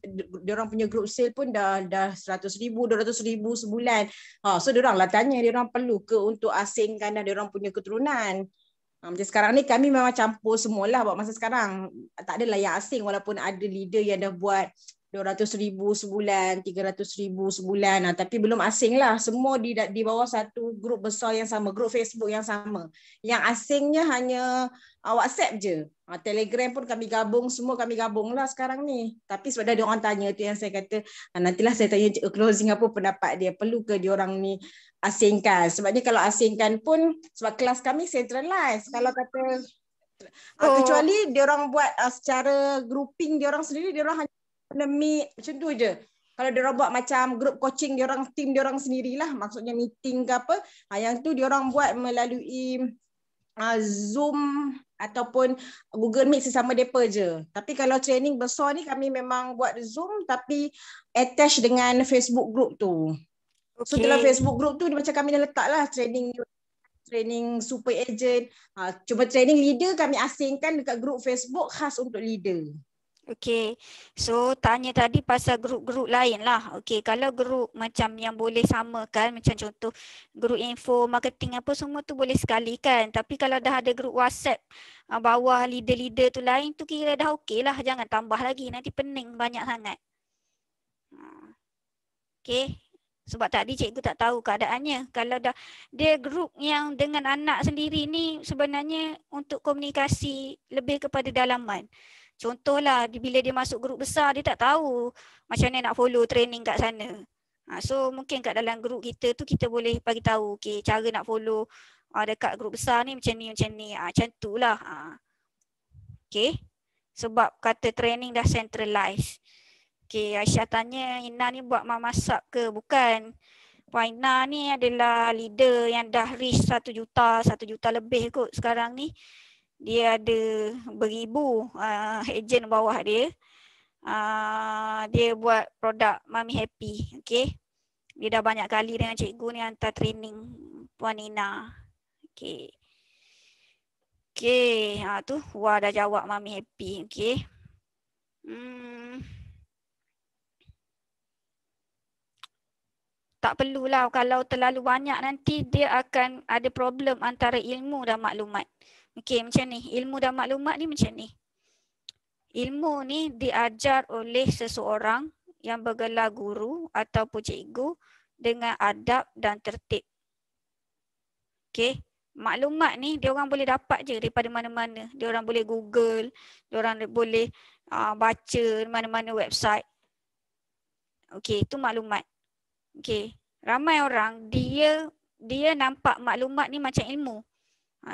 punya grup sale pun dah 100,000, 200,000 sebulan. So dia orang lah tanya, dia orang perlu ke untuk asingkan dah dia orang punya keturunan. Macam sekarang ni kami memang campur semualah buat masa sekarang. Tak adalah yang asing, walaupun ada leader yang dah buat 200,000 sebulan, 300,000 sebulan. Tapi belum asing lah. Semua di bawah satu grup besar yang sama, grup Facebook yang sama. Yang asingnya hanya WhatsApp je. Telegram pun kami gabung, semua kami gabung lah sekarang ni. Tapi sebab dia orang tanya tu yang saya kata, nantilah saya tanya closing apa pendapat dia. Perlu ke dia orang ni asingkan? Sebabnya kalau asingkan pun, sebab kelas kami centralized. Kalau kata, kecuali dia orang buat secara grouping dia orang sendiri, dia orang hanya meet macam tu je. Kalau dia orang buat macam group coaching dia orang, team dia orang sendirilah, maksudnya meeting ke apa, yang tu dia orang buat melalui Zoom ataupun Google Meet sesama depa je. Tapi kalau training besar ni kami memang buat Zoom tapi attach dengan Facebook group tu. So dalam Facebook group tu macam kami dah letak lah training super agent. Cuma training leader kami asingkan dekat grup Facebook khas untuk leader. Okey, so tanya tadi pasal grup-grup lain lah. Okey, kalau grup macam yang boleh samakan, macam contoh grup info, marketing apa semua tu boleh sekali kan. Tapi kalau dah ada grup WhatsApp bawah leader-leader tu lain tu kira dah okey lah. Jangan tambah lagi, nanti pening banyak sangat. Okey, sebab tadi cikgu tak tahu keadaannya. Kalau dah dia grup yang dengan anak sendiri ni sebenarnya untuk komunikasi lebih kepada dalaman. Contohlah bila dia masuk grup besar, dia tak tahu macam mana nak follow training kat sana. So mungkin kat dalam grup kita tu kita boleh bagi tahu okay, cara nak follow dekat grup besar ni macam ni. Macam tu lah. Okay. Sebab kata training dah centralized. Okay, Aisyah tanya Ina ni buat masak ke? Bukan. Puan Ina ni adalah leader yang dah reach 1 juta lebih kot sekarang ni. Dia ada beribu ejen bawah dia. Dia buat produk Mami Happy. Okay. Dia dah banyak kali dengan cikgu ni hantar training Puan Ina. Okay. Okay. Tu Wah dah jawab Mami Happy. Okay. Tak perlulah, kalau terlalu banyak nanti dia akan ada problem antara ilmu dan maklumat. Okey, macam ni. Ilmu dan maklumat ni macam ni. Ilmu ni diajar oleh seseorang yang bergelar guru ataupun cikgu dengan adab dan tertib. Okey, maklumat ni dia orang boleh dapat je daripada mana-mana. Dia orang boleh Google, dia orang boleh baca mana-mana website. Okey, itu maklumat. Okey, ramai orang dia dia nampak maklumat ni macam ilmu.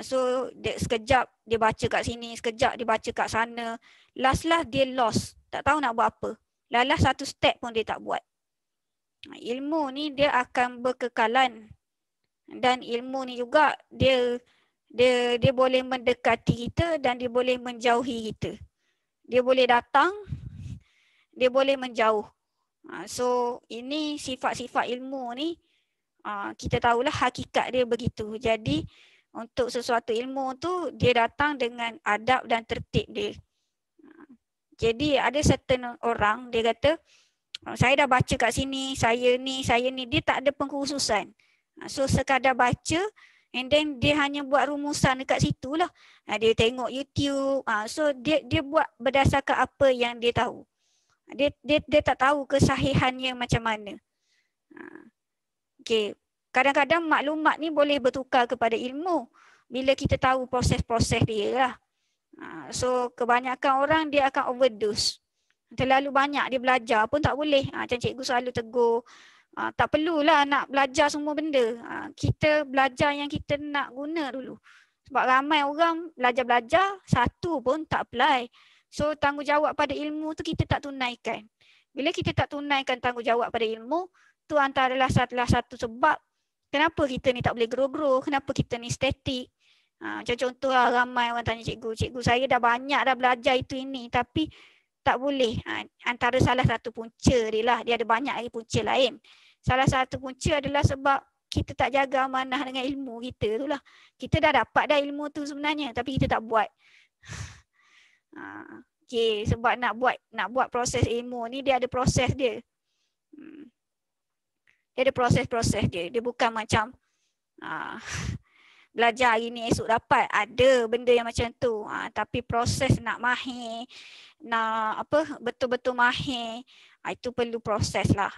So sekejap dia baca kat sini, sekejap dia baca kat sana. Last dia lost, tak tahu nak buat apa. Last satu step pun dia tak buat. Ilmu ni dia akan berkekalan. Dan ilmu ni juga dia boleh mendekati kita dan dia boleh menjauhi kita. Dia boleh datang, dia boleh menjauh. So ini sifat-sifat ilmu ni kita tahulah hakikat dia begitu. Jadi untuk sesuatu ilmu tu dia datang dengan adab dan tertib dia. Jadi ada certain orang dia kata saya dah baca kat sini, saya ni, dia tak ada pengkhususan. So sekadar baca and then dia hanya buat rumusan dekat situ lah. Dia tengok YouTube. So dia buat berdasarkan apa yang dia tahu. Dia tak tahu kesahihannya macam mana. Okay. Kadang-kadang maklumat ni boleh bertukar kepada ilmu bila kita tahu proses-proses dia lah. So kebanyakan orang dia akan overdose. Terlalu banyak dia belajar pun tak boleh. Macam cikgu selalu tegur, tak perlulah nak belajar semua benda. Kita belajar yang kita nak guna dulu. Sebab ramai orang belajar-belajar, satu pun tak apply. So tanggungjawab pada ilmu tu kita tak tunaikan. Bila kita tak tunaikan tanggungjawab pada ilmu, tu antaralah salah satu sebab kenapa kita ni tak boleh grow-grow, kenapa kita ni statik. Macam contoh lah, ramai orang tanya cikgu saya dah banyak dah belajar itu ini tapi tak boleh. Antara salah satu punca dia lah, dia ada banyak lagi punca lain. Salah satu punca adalah sebab kita tak jaga amanah dengan ilmu kita tu lah. Kita dah dapat dah ilmu tu sebenarnya tapi kita tak buat. Okay, sebab nak buat proses ilmu ni dia ada proses dia. Dia ada proses-proses dia. Dia bukan macam belajar hari ni esok dapat. Ada benda yang macam tu. Tapi proses nak mahir, nak betul-betul mahir, itu perlu proses lah.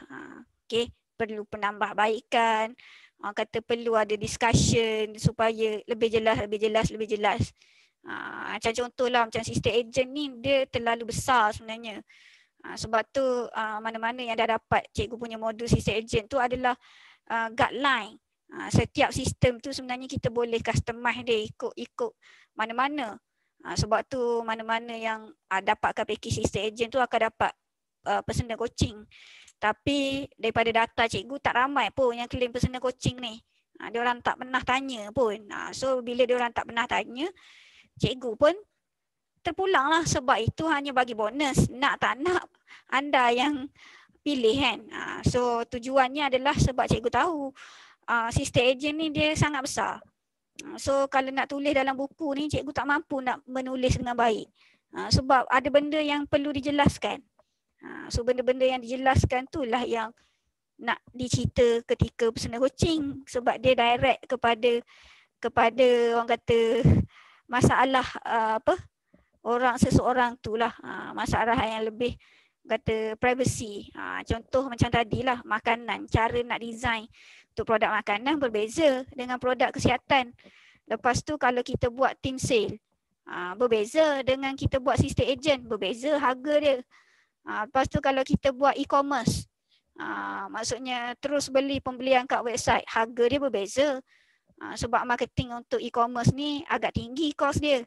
Okay, perlu penambahbaikan. Kata perlu ada discussion supaya lebih jelas. Macam contohlah macam sistem agent ni dia terlalu besar sebenarnya. Sebab tu mana-mana yang dah dapat cikgu punya modul sistem agent tu adalah guideline. Setiap sistem tu sebenarnya kita boleh customize dia ikut mana-mana. Sebab tu mana-mana yang dapatkan package sistem agent tu akan dapat personal coaching. Tapi daripada data cikgu tak ramai pun yang claim personal coaching ni. Diorang tak pernah tanya pun. So bila diorang tak pernah tanya, cikgu pun terpulang lah sebab itu hanya bagi bonus. Nak tak nak, anda yang pilih kan. So tujuannya adalah sebab cikgu tahu sistem agent ni dia sangat besar. So kalau nak tulis dalam buku ni, cikgu tak mampu nak menulis dengan baik. Sebab ada benda yang perlu dijelaskan. So benda-benda yang dijelaskan tu lah yang nak dicerita ketika personal coaching. Sebab dia direct kepada orang kata masalah orang seseorang tu lah, masalah yang lebih kata privacy. Contoh macam tadilah makanan, cara nak design untuk produk makanan berbeza dengan produk kesihatan. Lepas tu kalau kita buat team sale, berbeza dengan kita buat sistem agent, berbeza harga dia. Lepas tu kalau kita buat e-commerce, maksudnya terus beli pembelian kat website, harga dia berbeza. Sebab marketing untuk e-commerce ni agak tinggi kos dia.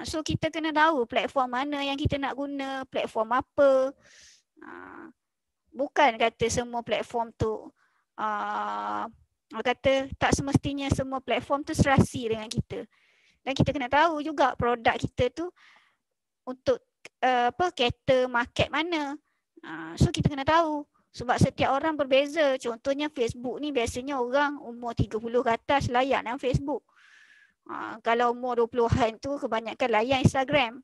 So kita kena tahu platform mana yang kita nak guna, platform apa. Bukan kata semua platform tu, kata tak semestinya semua platform tu serasi dengan kita. Dan kita kena tahu juga produk kita tu untuk cater market mana. So kita kena tahu. Sebab setiap orang berbeza. Contohnya Facebook ni biasanya orang umur 30 ke atas layan dalam Facebook. Kalau umur 20-an tu kebanyakan layan Instagram.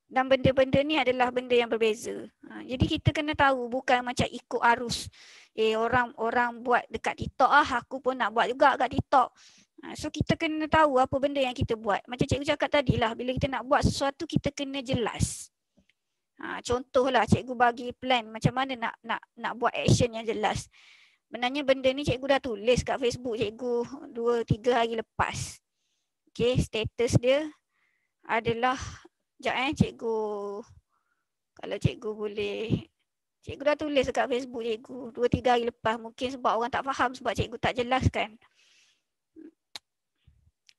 Dan benda-benda ni adalah benda yang berbeza. Jadi kita kena tahu, bukan macam ikut arus. Orang buat dekat TikTok, aku pun nak buat juga kat TikTok. So kita kena tahu apa benda yang kita buat. Macam cikgu cakap tadi lah, bila kita nak buat sesuatu kita kena jelas. Contohlah cikgu bagi plan macam mana nak buat action yang jelas. Sebenarnya benda ni cikgu dah tulis kat Facebook cikgu 2-3 hari lepas. Okay, status dia adalah, sekejap cikgu, kalau cikgu boleh Cikgu dah tulis dekat Facebook cikgu 2-3 hari lepas. Mungkin sebab orang tak faham sebab cikgu tak jelaskan.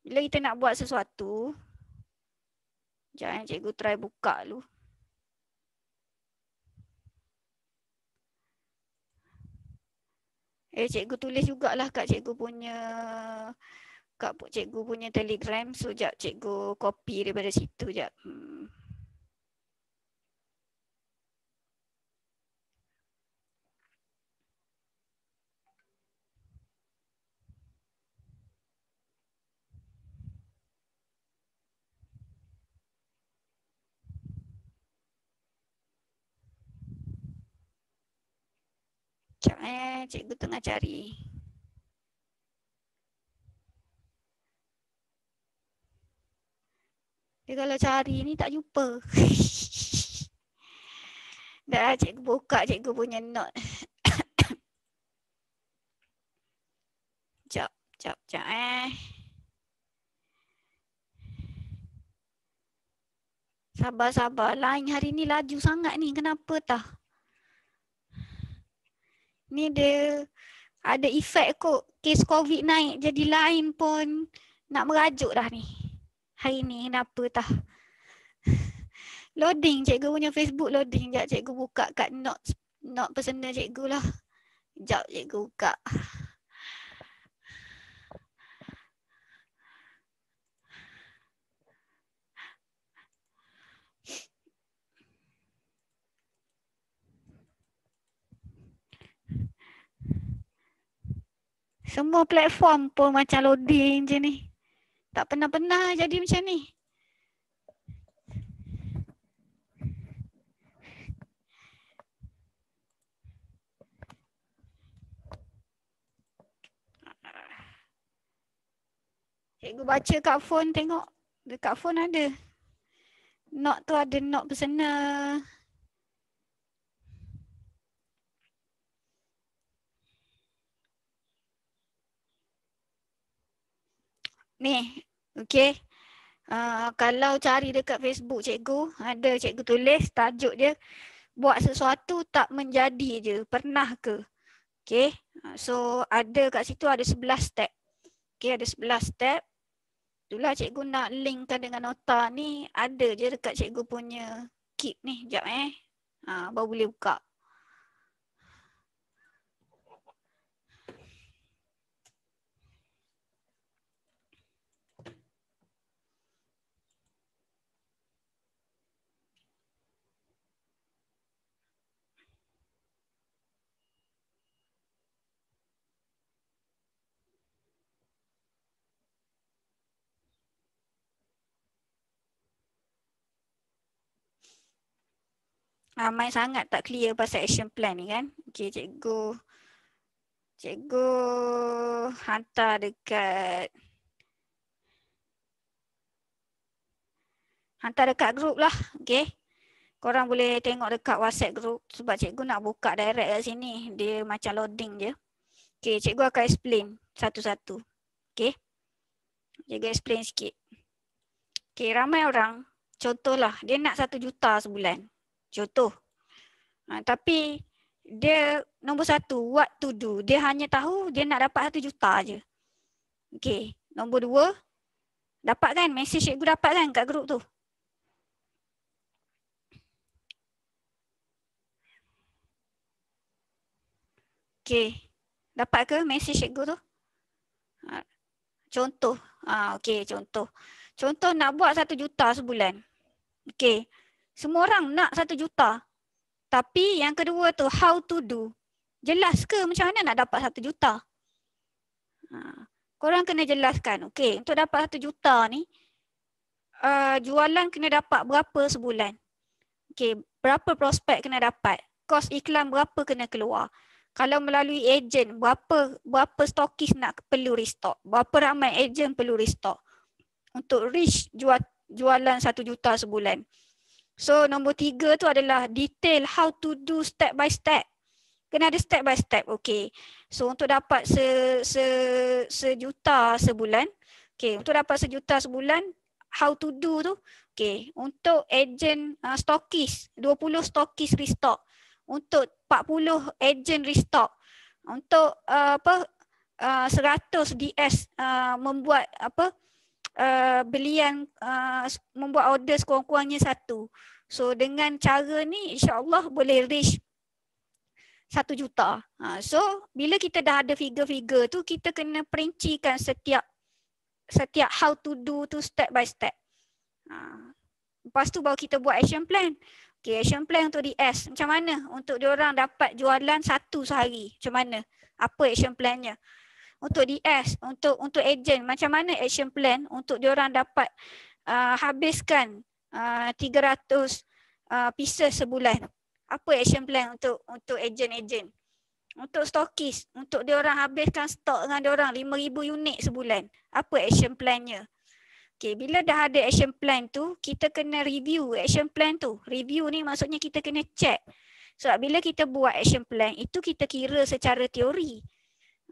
Bila kita nak buat sesuatu, jangan cikgu try buka dulu. Cikgu tulis jugalah kat cikgu punya Telegram. So, jap cikgu copy daripada situ jap. Sekejap cikgu tengah cari. Dia kalau cari ni tak jumpa. Dah cikgu buka cikgu punya note. Sekejap. Sabar. Line hari ni laju sangat ni. Kenapa tah? Ni dia ada efek kot. Kes COVID naik. Jadi line pun nak merajuk dah ni. Hari ni kenapa tah? Loading cikgu punya Facebook loading. Sekejap cikgu buka kat note personal cikgu lah. Sekejap cikgu buka. Semua platform pun macam loading je ni. Tak pernah jadi macam ni. Cikgu baca kat phone tengok. Dekat phone ada. Note tu ada note personal. Ni, okey. Kalau cari dekat Facebook cikgu, ada cikgu tulis tajuk dia, buat sesuatu tak menjadi je, pernah ke? Okey. So ada kat situ ada 11 step. Okey, ada 11 step. Itulah cikgu nak linkkan dengan nota ni, ada je dekat cikgu punya Keep ni. Sekejap baru boleh buka. Ramai sangat tak clear pasal action plan ni kan. Okey, cikgu hantar dekat grup lah. Okey. Korang boleh tengok dekat WhatsApp group sebab cikgu nak buka direct kat sini. Dia macam loading je. Okey, cikgu akan explain satu-satu. Okey. Cikgu explain sikit. Okey, ramai orang, contohlah dia nak 1 juta sebulan. Contoh. Tapi dia nombor 1, what to do. Dia hanya tahu dia nak dapat 1 juta je. Okey. Nombor 2, dapat kan? Mesej cikgu dapat kan kat grup tu? Okey. Dapat ke mesej cikgu tu? Contoh. Okey, contoh. Contoh nak buat 1 juta sebulan. Okey. Semua orang nak 1 juta. Tapi yang kedua tu, how to do. Jelas ke macam mana nak dapat 1 juta? Korang kena jelaskan. Okey, untuk dapat 1 juta ni, jualan kena dapat berapa sebulan? Okey, berapa prospek kena dapat? Kos iklan berapa kena keluar? Kalau melalui ejen, berapa stokis nak perlu restock? Berapa ramai ejen perlu restock? Untuk reach jualan 1 juta sebulan. So nombor 3 tu adalah detail how to do step by step. Kena ada step by step. Okay. So untuk dapat sejuta sebulan. Okay. Untuk dapat 1 juta sebulan, how to do tu. Okay. Untuk ejen stokis, 20 stokis restock. untuk 40 ejen restock, untuk 100 DS membuat belian, membuat order sekurang-kurangnya 1. So dengan cara ni insya-Allah boleh reach 1 juta. So bila kita dah ada figure-figure tu, kita kena perincikan setiap how to do tu step by step. Lepas tu baru kita buat action plan. Okay, action plan untuk DS. Macam mana untuk diorang dapat jualan 1 sehari? Macam mana? Apa action plannya? Untuk DS, untuk ejen, macam mana action plan untuk diorang dapat habiskan 300 pieces sebulan? Apa action plan untuk ejen-ejen? Untuk stokis, untuk diorang habiskan stok dengan diorang 5,000 unit sebulan. Apa action plannya? Okay, bila dah ada action plan tu, kita kena review action plan tu. Review ni maksudnya kita kena check. Sebab bila kita buat action plan, itu kita kira secara teori.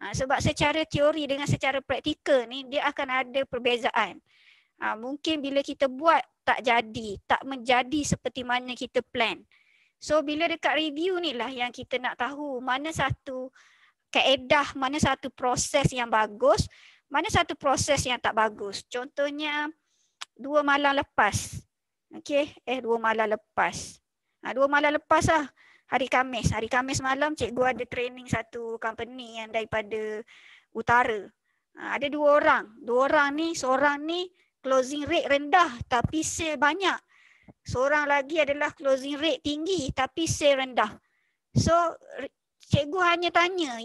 Sebab secara teori dengan secara praktikal ni, dia akan ada perbezaan. Mungkin bila kita buat tak jadi, tak menjadi seperti mana kita plan. So bila dekat review ni lah yang kita nak tahu mana satu kaedah, mana satu proses yang bagus, mana satu proses yang tak bagus. Contohnya 2 malam lepas. Okey, 2 malam lepas. 2 malam lepas lah, hari Khamis malam cikgu ada training satu company yang daripada utara. Ada 2 orang. 2 orang ni, seorang ni closing rate rendah tapi sale banyak. Seorang lagi adalah closing rate tinggi tapi sale rendah. So cikgu hanya tanya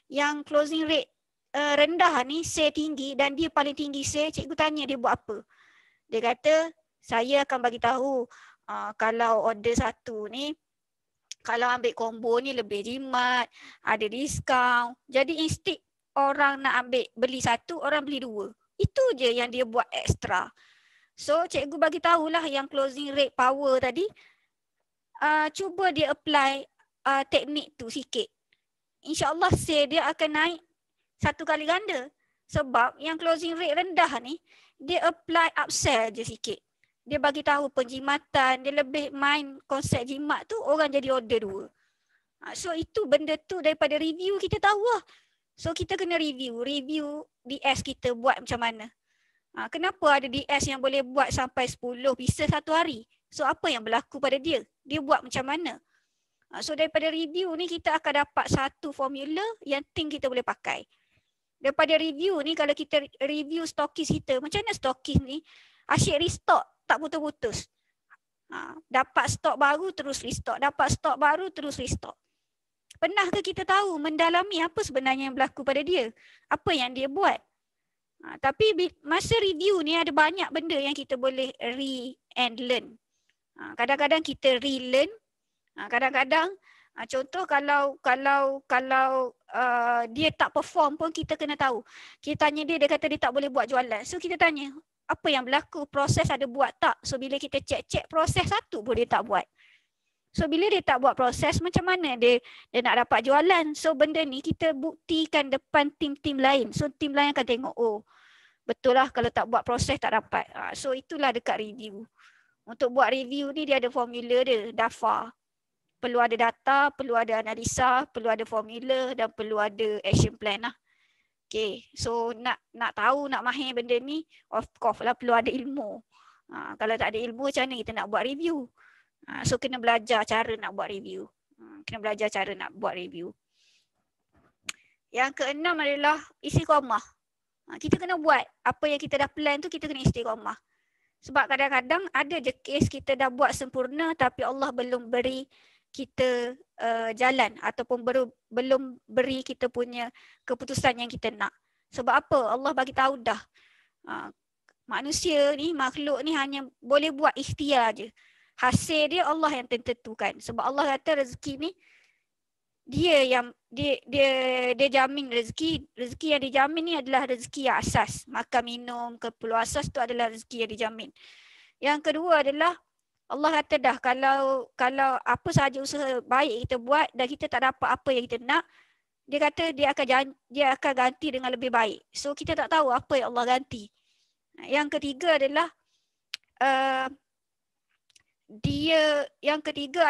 yang closing rate rendah ni sale tinggi dan dia paling tinggi sale, cikgu tanya dia buat apa. Dia kata saya akan bagi tahu kalau order 1 ni, kalau ambil combo ni lebih jimat, ada diskaun. Jadi instead orang nak beli 1, orang beli 2. Itu je yang dia buat ekstra. So cikgu bagi tahulah yang closing rate power tadi, cuba dia apply teknik tu sikit. InsyaAllah sale dia akan naik 1 kali ganda. Sebab yang closing rate rendah ni, dia apply upsell je sikit. Dia bagi tahu penjimatan, dia lebih main konsep jimat tu, orang jadi order 2. So itu benda tu daripada review kita tahu lah. So kita kena review DS kita buat macam mana. Kenapa ada DS yang boleh buat sampai 10 pieces satu hari? So apa yang berlaku pada dia? Dia buat macam mana? So daripada review ni kita akan dapat satu formula yang tim kita boleh pakai. Daripada review ni, kalau kita review stokis kita, macam mana stokis ni asyik restock tak putus-putus. Dapat stok baru terus restock, dapat stok baru terus restock. Pernah ke kita tahu mendalami apa sebenarnya yang berlaku pada dia? Apa yang dia buat? Tapi masa review ni ada banyak benda yang kita boleh and learn. Kadang-kadang kita relearn, kadang-kadang contoh kalau dia tak perform pun kita kena tahu. Kita tanya dia kata dia tak boleh buat jualan. So kita tanya, apa yang berlaku? Proses ada buat tak? So bila kita cek proses 1 pun dia tak buat. So bila dia tak buat proses, macam mana dia nak dapat jualan? So benda ni kita buktikan depan tim-tim lain. So tim lain akan tengok, oh betul lah kalau tak buat proses tak dapat. So itulah dekat review. Untuk buat review ni dia ada formula dia, DAFA. Perlu ada data, perlu ada analisa, perlu ada formula dan perlu ada action plan lah. Okay, so nak tahu, nak mahir benda ni, of course lah perlu ada ilmu. Kalau tak ada ilmu, macam mana kita nak buat review? So kena belajar cara nak buat review. Yang keenam adalah istiqamah. Kita kena buat apa yang kita dah plan tu, kita kena istiqamah. Sebab kadang-kadang ada je kes kita dah buat sempurna tapi Allah belum beri kita jalan ataupun belum beri kita punya keputusan yang kita nak. Sebab apa? Allah bagi tahu dah. Manusia ni, makhluk ni hanya boleh buat ikhtiar je. Hasil dia Allah yang tentukan. Sebab Allah kata rezeki ni dia jamin rezeki. Rezeki yang dijamin ni adalah rezeki yang asas. Makan, minum, keperluan asas tu adalah rezeki yang dijamin. Yang kedua adalah Allah kata dah kalau apa sahaja usaha baik kita buat dan kita tak dapat apa yang kita nak, dia kata dia akan ganti dengan lebih baik. So kita tak tahu apa yang Allah ganti. Yang ketiga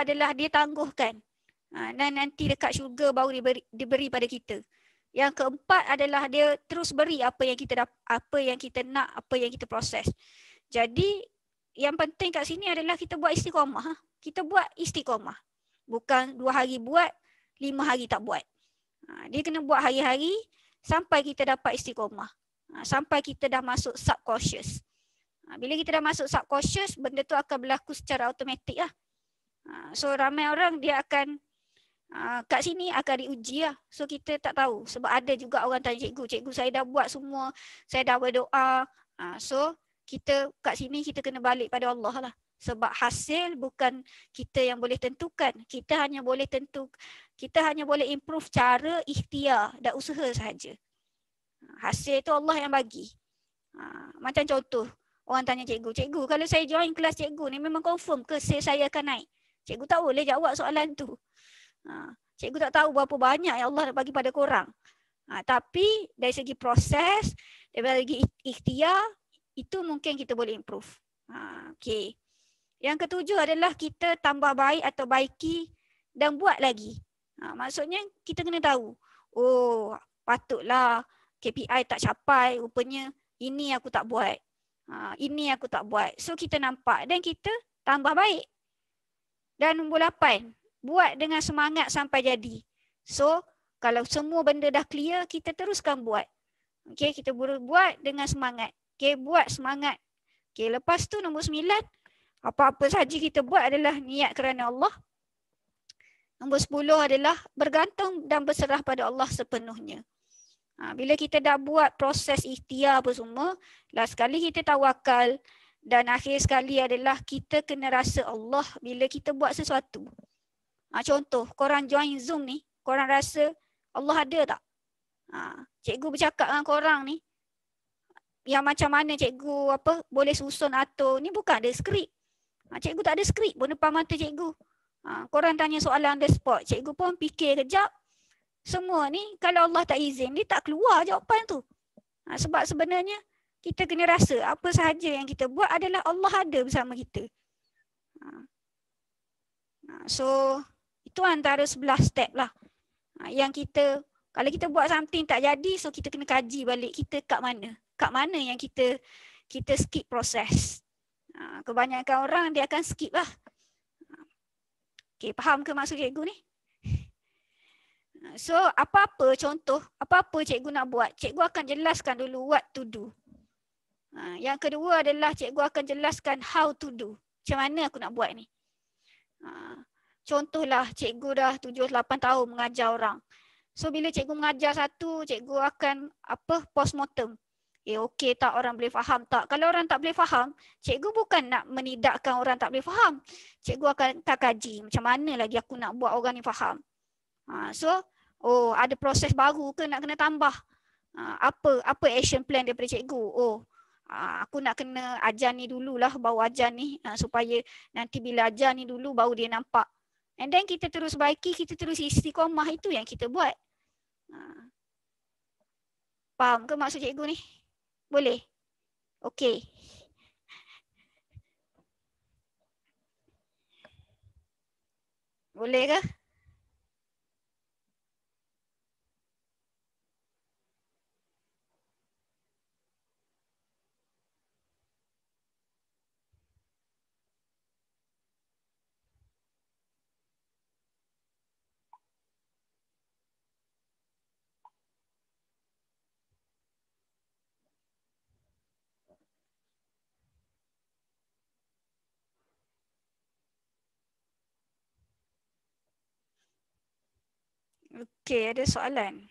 adalah dia tangguhkan. Dan nanti dekat syurga baru diberi pada kita. Yang keempat adalah dia terus beri apa yang kita apa yang kita nak, apa yang kita proses. Jadi yang penting kat sini adalah kita buat istiqamah. Kita buat istiqamah. Bukan 2 hari buat, 5 hari tak buat. Dia kena buat hari-hari sampai kita dapat istiqamah. Sampai kita dah masuk subconscious. Bila kita dah masuk subconscious, benda tu akan berlaku secara automatik lah. So ramai orang dia akan kat sini akan diuji lah. So kita tak tahu. Sebab ada juga orang tanya cikgu, cikgu saya dah buat semua, saya dah berdoa. So kita kat sini kita kena balik pada Allah lah. Sebab hasil bukan kita yang boleh tentukan. Kita hanya boleh improve cara ikhtiar dan usaha sahaja. Hasil tu Allah yang bagi. Macam contoh, orang tanya cikgu, cikgu kalau saya join kelas cikgu ni memang confirm ke saya akan naik? Cikgu tak boleh jawab soalan tu. Cikgu tak tahu berapa banyak yang Allah nak bagi pada korang. Tapi dari segi proses, dari segi ikhtiar, itu mungkin kita boleh improve. Okay. Yang ketujuh adalah kita tambah baik atau baiki dan buat lagi. Maksudnya kita kena tahu, oh patutlah KPI tak capai, rupanya ini aku tak buat. Ini aku tak buat. So kita nampak dan kita tambah baik. Dan nombor 8, buat dengan semangat sampai jadi. So kalau semua benda dah clear, kita teruskan buat. Okay, kita buat dengan semangat. Okay, buat semangat. Okay, lepas tu nombor 9, apa-apa saja kita buat adalah niat kerana Allah. Nombor 10 adalah bergantung dan berserah pada Allah sepenuhnya. Bila kita dah buat proses ikhtiar apa semua, last sekali kita tawakal dan akhir sekali adalah kita kena rasa Allah bila kita buat sesuatu. Contoh, korang join Zoom ni, korang rasa Allah ada tak? Cikgu bercakap dengan korang ni, yang macam mana cikgu boleh susun atur, ni bukan ada skrip. Cikgu tak ada skrip pun depan mata cikgu. Korang tanya soalan on the spot, cikgu pun fikir kejap. Semua ni kalau Allah tak izin, dia tak keluar jawapan tu. Sebab sebenarnya kita kena rasa apa sahaja yang kita buat adalah Allah ada bersama kita. So itu antara 11 step lah. Yang kita, kalau kita buat something tak jadi, so kita kena kaji balik kita kat mana. Kat mana yang kita skip proses. Kebanyakan orang dia akan skip lah. Okay, faham ke maksud cikgu ni? So apa-apa contoh, apa-apa cikgu nak buat, cikgu akan jelaskan dulu what to do. Yang kedua adalah cikgu akan jelaskan how to do. Macam mana aku nak buat ni. Contohlah cikgu dah 7-8 tahun mengajar orang. So bila cikgu mengajar satu, cikgu akan postmortem. Okey tak, orang boleh faham tak? Kalau orang tak boleh faham, cikgu bukan nak menidakkan orang tak boleh faham. Cikgu akan kaji macam mana lagi aku nak buat orang ni faham. So ada proses baru ke nak kena tambah? Apa action plan daripada cikgu? Aku nak kena ajar ni dululah, baru ajar ni supaya nanti bila ajar ni dulu baru dia nampak. And then kita terus baiki, kita terus istiqamah, itu yang kita buat. Faham ke maksud cikgu ni? Boleh? Okey. Boleh ke? Okey, ada soalan?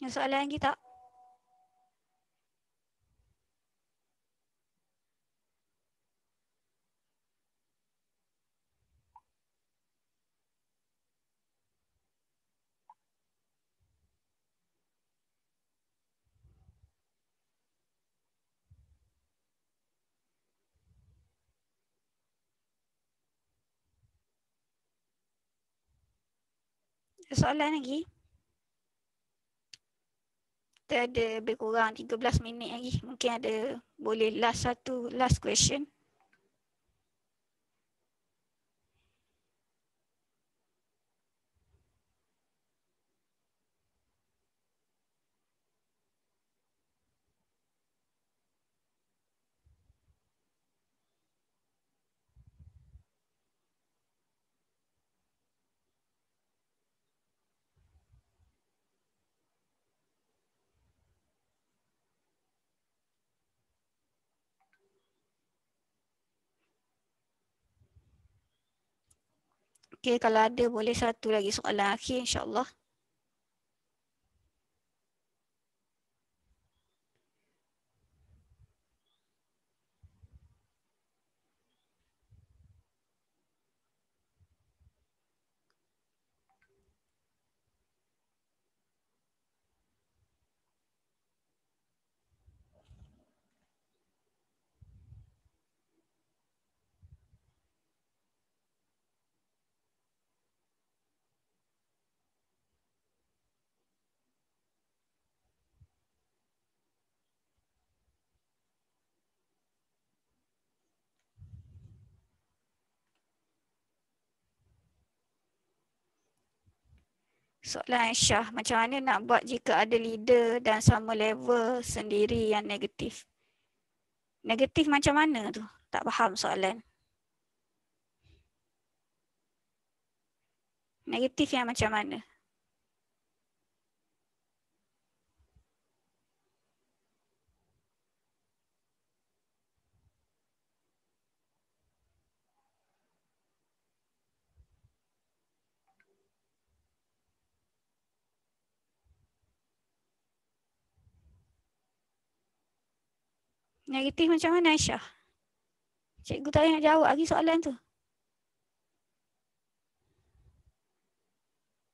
Ada soalan lagi tak? Soalan lagi? Kita ada lebih kurang 13 minit lagi. Mungkin ada boleh last question. Okay, kalau ada boleh satu lagi soalan akhir insyaAllah. Soalan Aisyah, macam mana nak buat jika ada leader dan sama level sendiri yang negatif? Negatif macam mana tu? Tak faham soalan. Negatif yang macam mana? Negatif macam mana Aisyah? Cikgu tak nak jawab lagi soalan tu.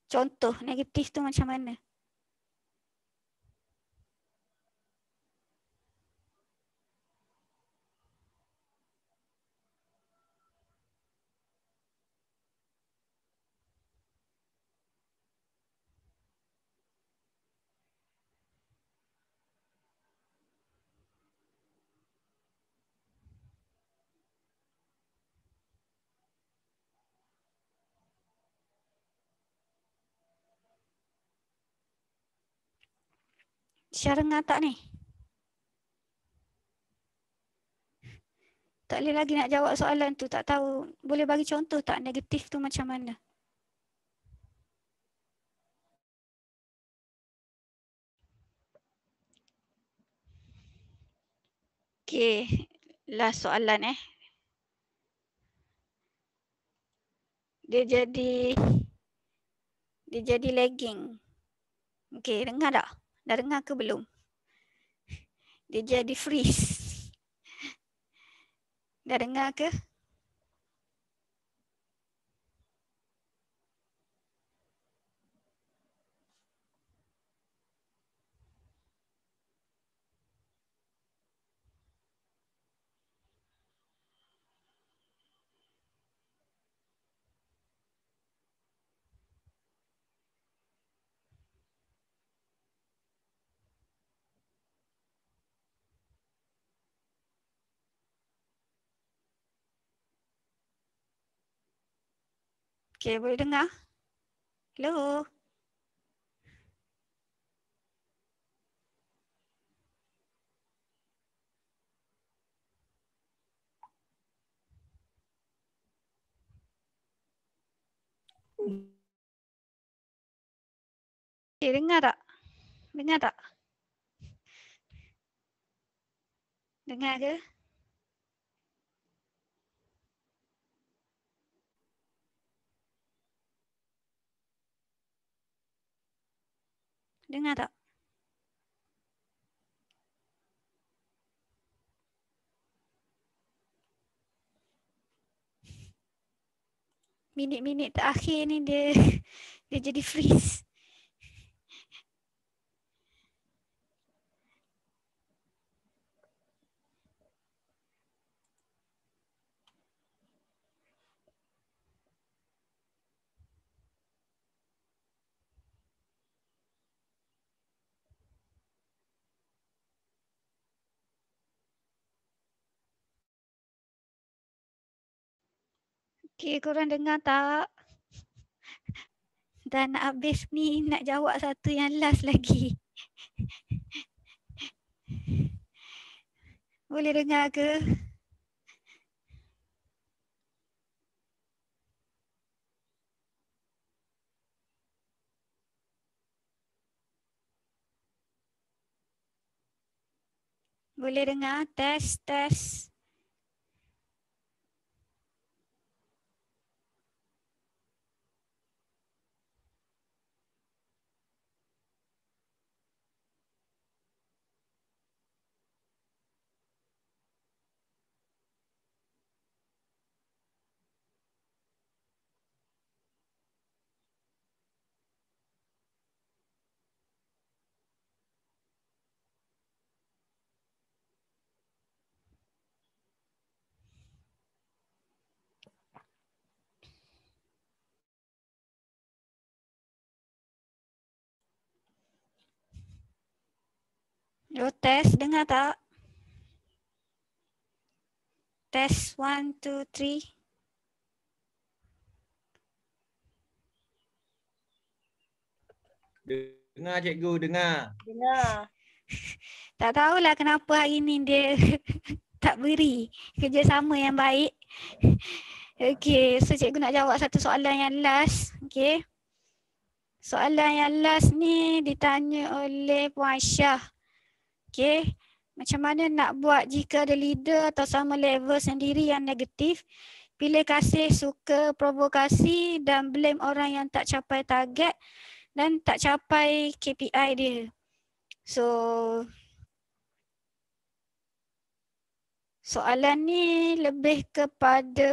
Contoh negatif tu macam mana? Syah dengar tak ni? Tak boleh lagi nak jawab soalan tu. Tak tahu. Boleh bagi contoh tak negatif tu macam mana? Okay. Last soalan Dia jadi lagging. Okay, dengar tak? Dah dengar ke belum? Dia jadi freeze. Dah dengar ke? Okay, boleh dengar? Hello? Okay, dengar tak? Dengar tak? Dengar ke? Dengar tak? Minit-minit terakhir ni dia dia jadi freeze. Okay, korang dengar tak? Dah nak habis ni, nak jawab satu yang last lagi. Boleh dengar ke? Boleh dengar? Test, test. Yo, test, dengar tak? Test 1, 2, 3. Dengar cikgu, dengar. Dengar. Tak tahulah kenapa hari ni dia tak beri kerjasama yang baik. Okey, so cikgu nak jawab satu soalan yang last. Okey. Soalan yang last ni ditanya oleh Puan Aisyah. Okey. Macam mana nak buat jika ada leader atau sama level sendiri yang negatif? Pilih kasih, suka, provokasi dan blame orang yang tak capai target dan tak capai KPI dia. So, soalan ni lebih kepada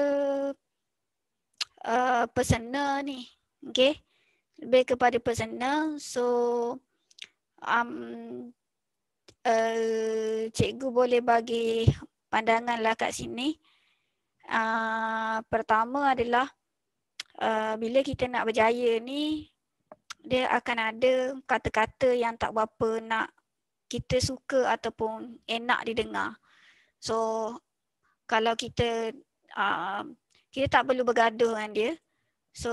personal ni. Okay. Lebih kepada personal. So, cikgu boleh bagi pandangan lah kat sini. Pertama adalah bila kita nak berjaya ni, dia akan ada kata-kata yang tak berapa nak kita suka ataupun enak didengar. So, kalau kita tak perlu bergaduh dengan dia. So,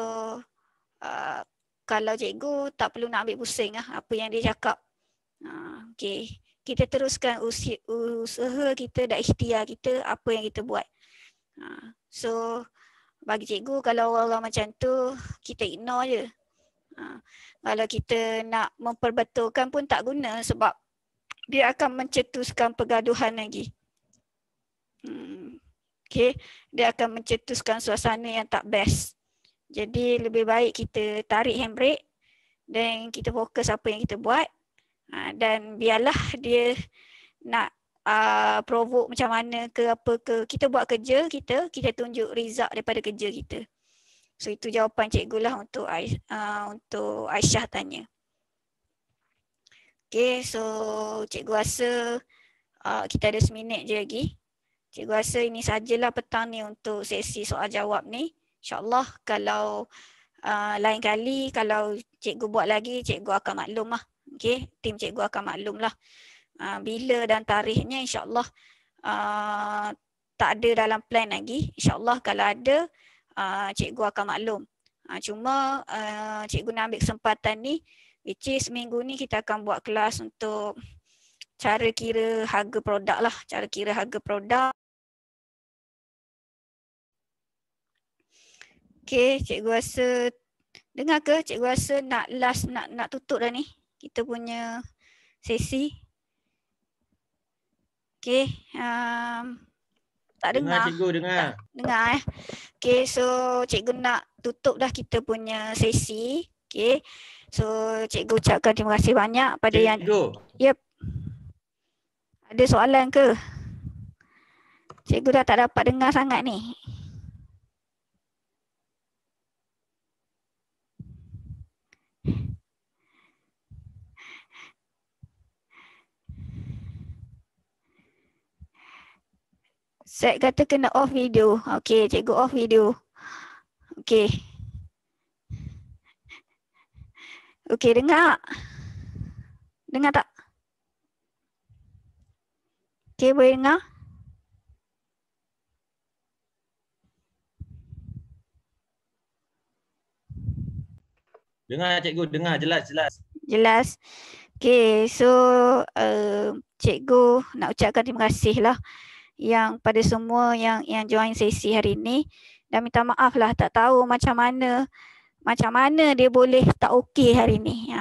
kalau cikgu tak perlu nak ambil pusing apa yang dia cakap. Okay. Kita teruskan usaha kita dan ikhtiar kita, apa yang kita buat. So, bagi cikgu kalau orang-orang macam tu, kita ignore je. Kalau kita nak memperbetulkan pun tak guna sebab dia akan mencetuskan pergaduhan lagi. Okay. Dia akan mencetuskan suasana yang tak best. Jadi lebih baik kita tarik handbrake dan kita fokus apa yang kita buat. Dan biarlah dia nak provoke macam mana ke apa ke, kita buat kerja kita tunjuk result daripada kerja kita. So itu jawapan cikgu lah untuk Aisyah tanya. Okay, so cikgu rasa kita ada seminit je lagi. Cikgu rasa ini sajalah petang ni untuk sesi soal jawab ni. InsyaAllah kalau lain kali kalau cikgu buat lagi, cikgu akan maklum lah. Okay, tim cikgu akan maklum lah. Bila dan tarikhnya insyaAllah tak ada dalam plan lagi. InsyaAllah kalau ada, cikgu akan maklum. Cuma cikgu nak ambil kesempatan ni, which is minggu ni kita akan buat kelas untuk cara kira harga produk lah. Cara kira harga produk. Okay, cikgu rasa, dengar ke? Cikgu rasa nak last, nak tutup dah ni kita punya sesi. Okay, tak dengar. Cikgu, dengar. Dengar Okay, so cikgu nak tutup dah kita punya sesi. Okay, so cikgu ucapkan terima kasih banyak pada cikgu. yang... Yep. Ada soalan ke? Cikgu dah tak dapat dengar sangat ni. Set kata kena off video. Okay, cikgu off video. Okay. Okay, dengar. Dengar tak? Okay, boleh dengar? Dengar cikgu, dengar jelas. Jelas. Okay, so cikgu nak ucapkan terima kasih lah yang pada semua yang join sesi hari ini, dan minta maaf lah tak tahu macam mana dia boleh tak okey hari ni.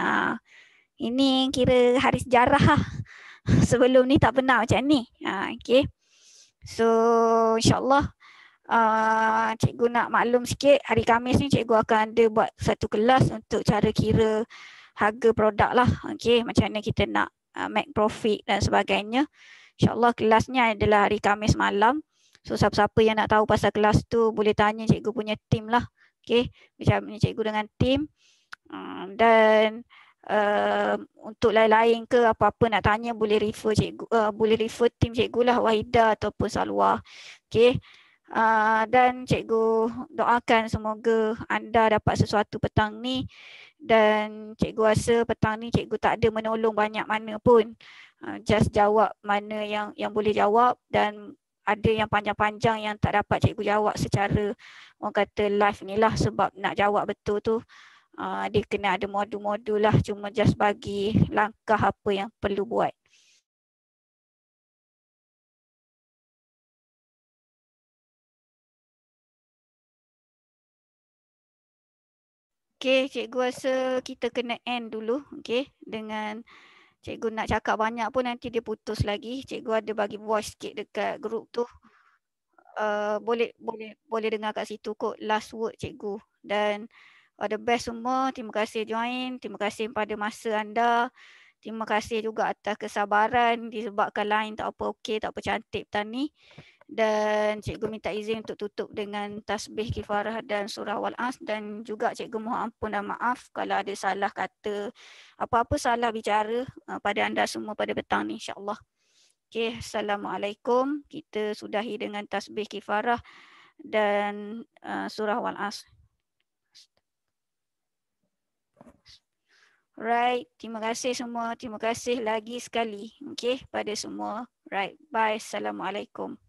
Ini kira hari sejarah lah. Sebelum ni tak pernah macam ni. Okay. So insyaAllah cikgu nak maklum sikit, hari Khamis ni cikgu akan ada buat satu kelas untuk cara kira harga produk lah. Okay, macam mana kita nak make profit dan sebagainya. InsyaAllah kelasnya adalah hari Khamis malam. So siapa-siapa yang nak tahu pasal kelas tu boleh tanya cikgu punya team lah. Okay, macam ni cikgu dengan team. Dan untuk lain-lain ke apa-apa nak tanya boleh refer cikgu, boleh refer team cikgu lah, Wahida ataupun Salwa. Okay. Dan cikgu doakan semoga anda dapat sesuatu petang ni, dan cikgu rasa petang ni cikgu tak ada menolong banyak mana pun, just jawab mana yang boleh jawab, dan ada yang panjang-panjang yang tak dapat cikgu jawab secara orang kata live ni lah, sebab nak jawab betul tu dia kena ada modul-modul lah, cuma just bagi langkah apa yang perlu buat. Okay, cikgu rasa kita kena end dulu, okay, dengan cikgu nak cakap banyak pun nanti dia putus lagi. Cikgu ada bagi voice sikit dekat grup tu. Boleh dengar kat situ kot last word cikgu. Dan all the best semua. Terima kasih join. Terima kasih pada masa anda. Terima kasih juga atas kesabaran disebabkan lain tak apa okey, tak apa cantik petang ni. Dan cikgu minta izin untuk tutup dengan tasbih kifarah dan surah Wal-As, dan juga cikgu mohon ampun dan maaf kalau ada salah kata, apa-apa salah bicara pada anda semua pada petang ni, insyaAllah. Okay, Assalamualaikum. Kita sudahi dengan tasbih kifarah dan surah Wal-As. Right, terima kasih semua. Terima kasih lagi sekali, okay, pada semua. Right, bye. Assalamualaikum.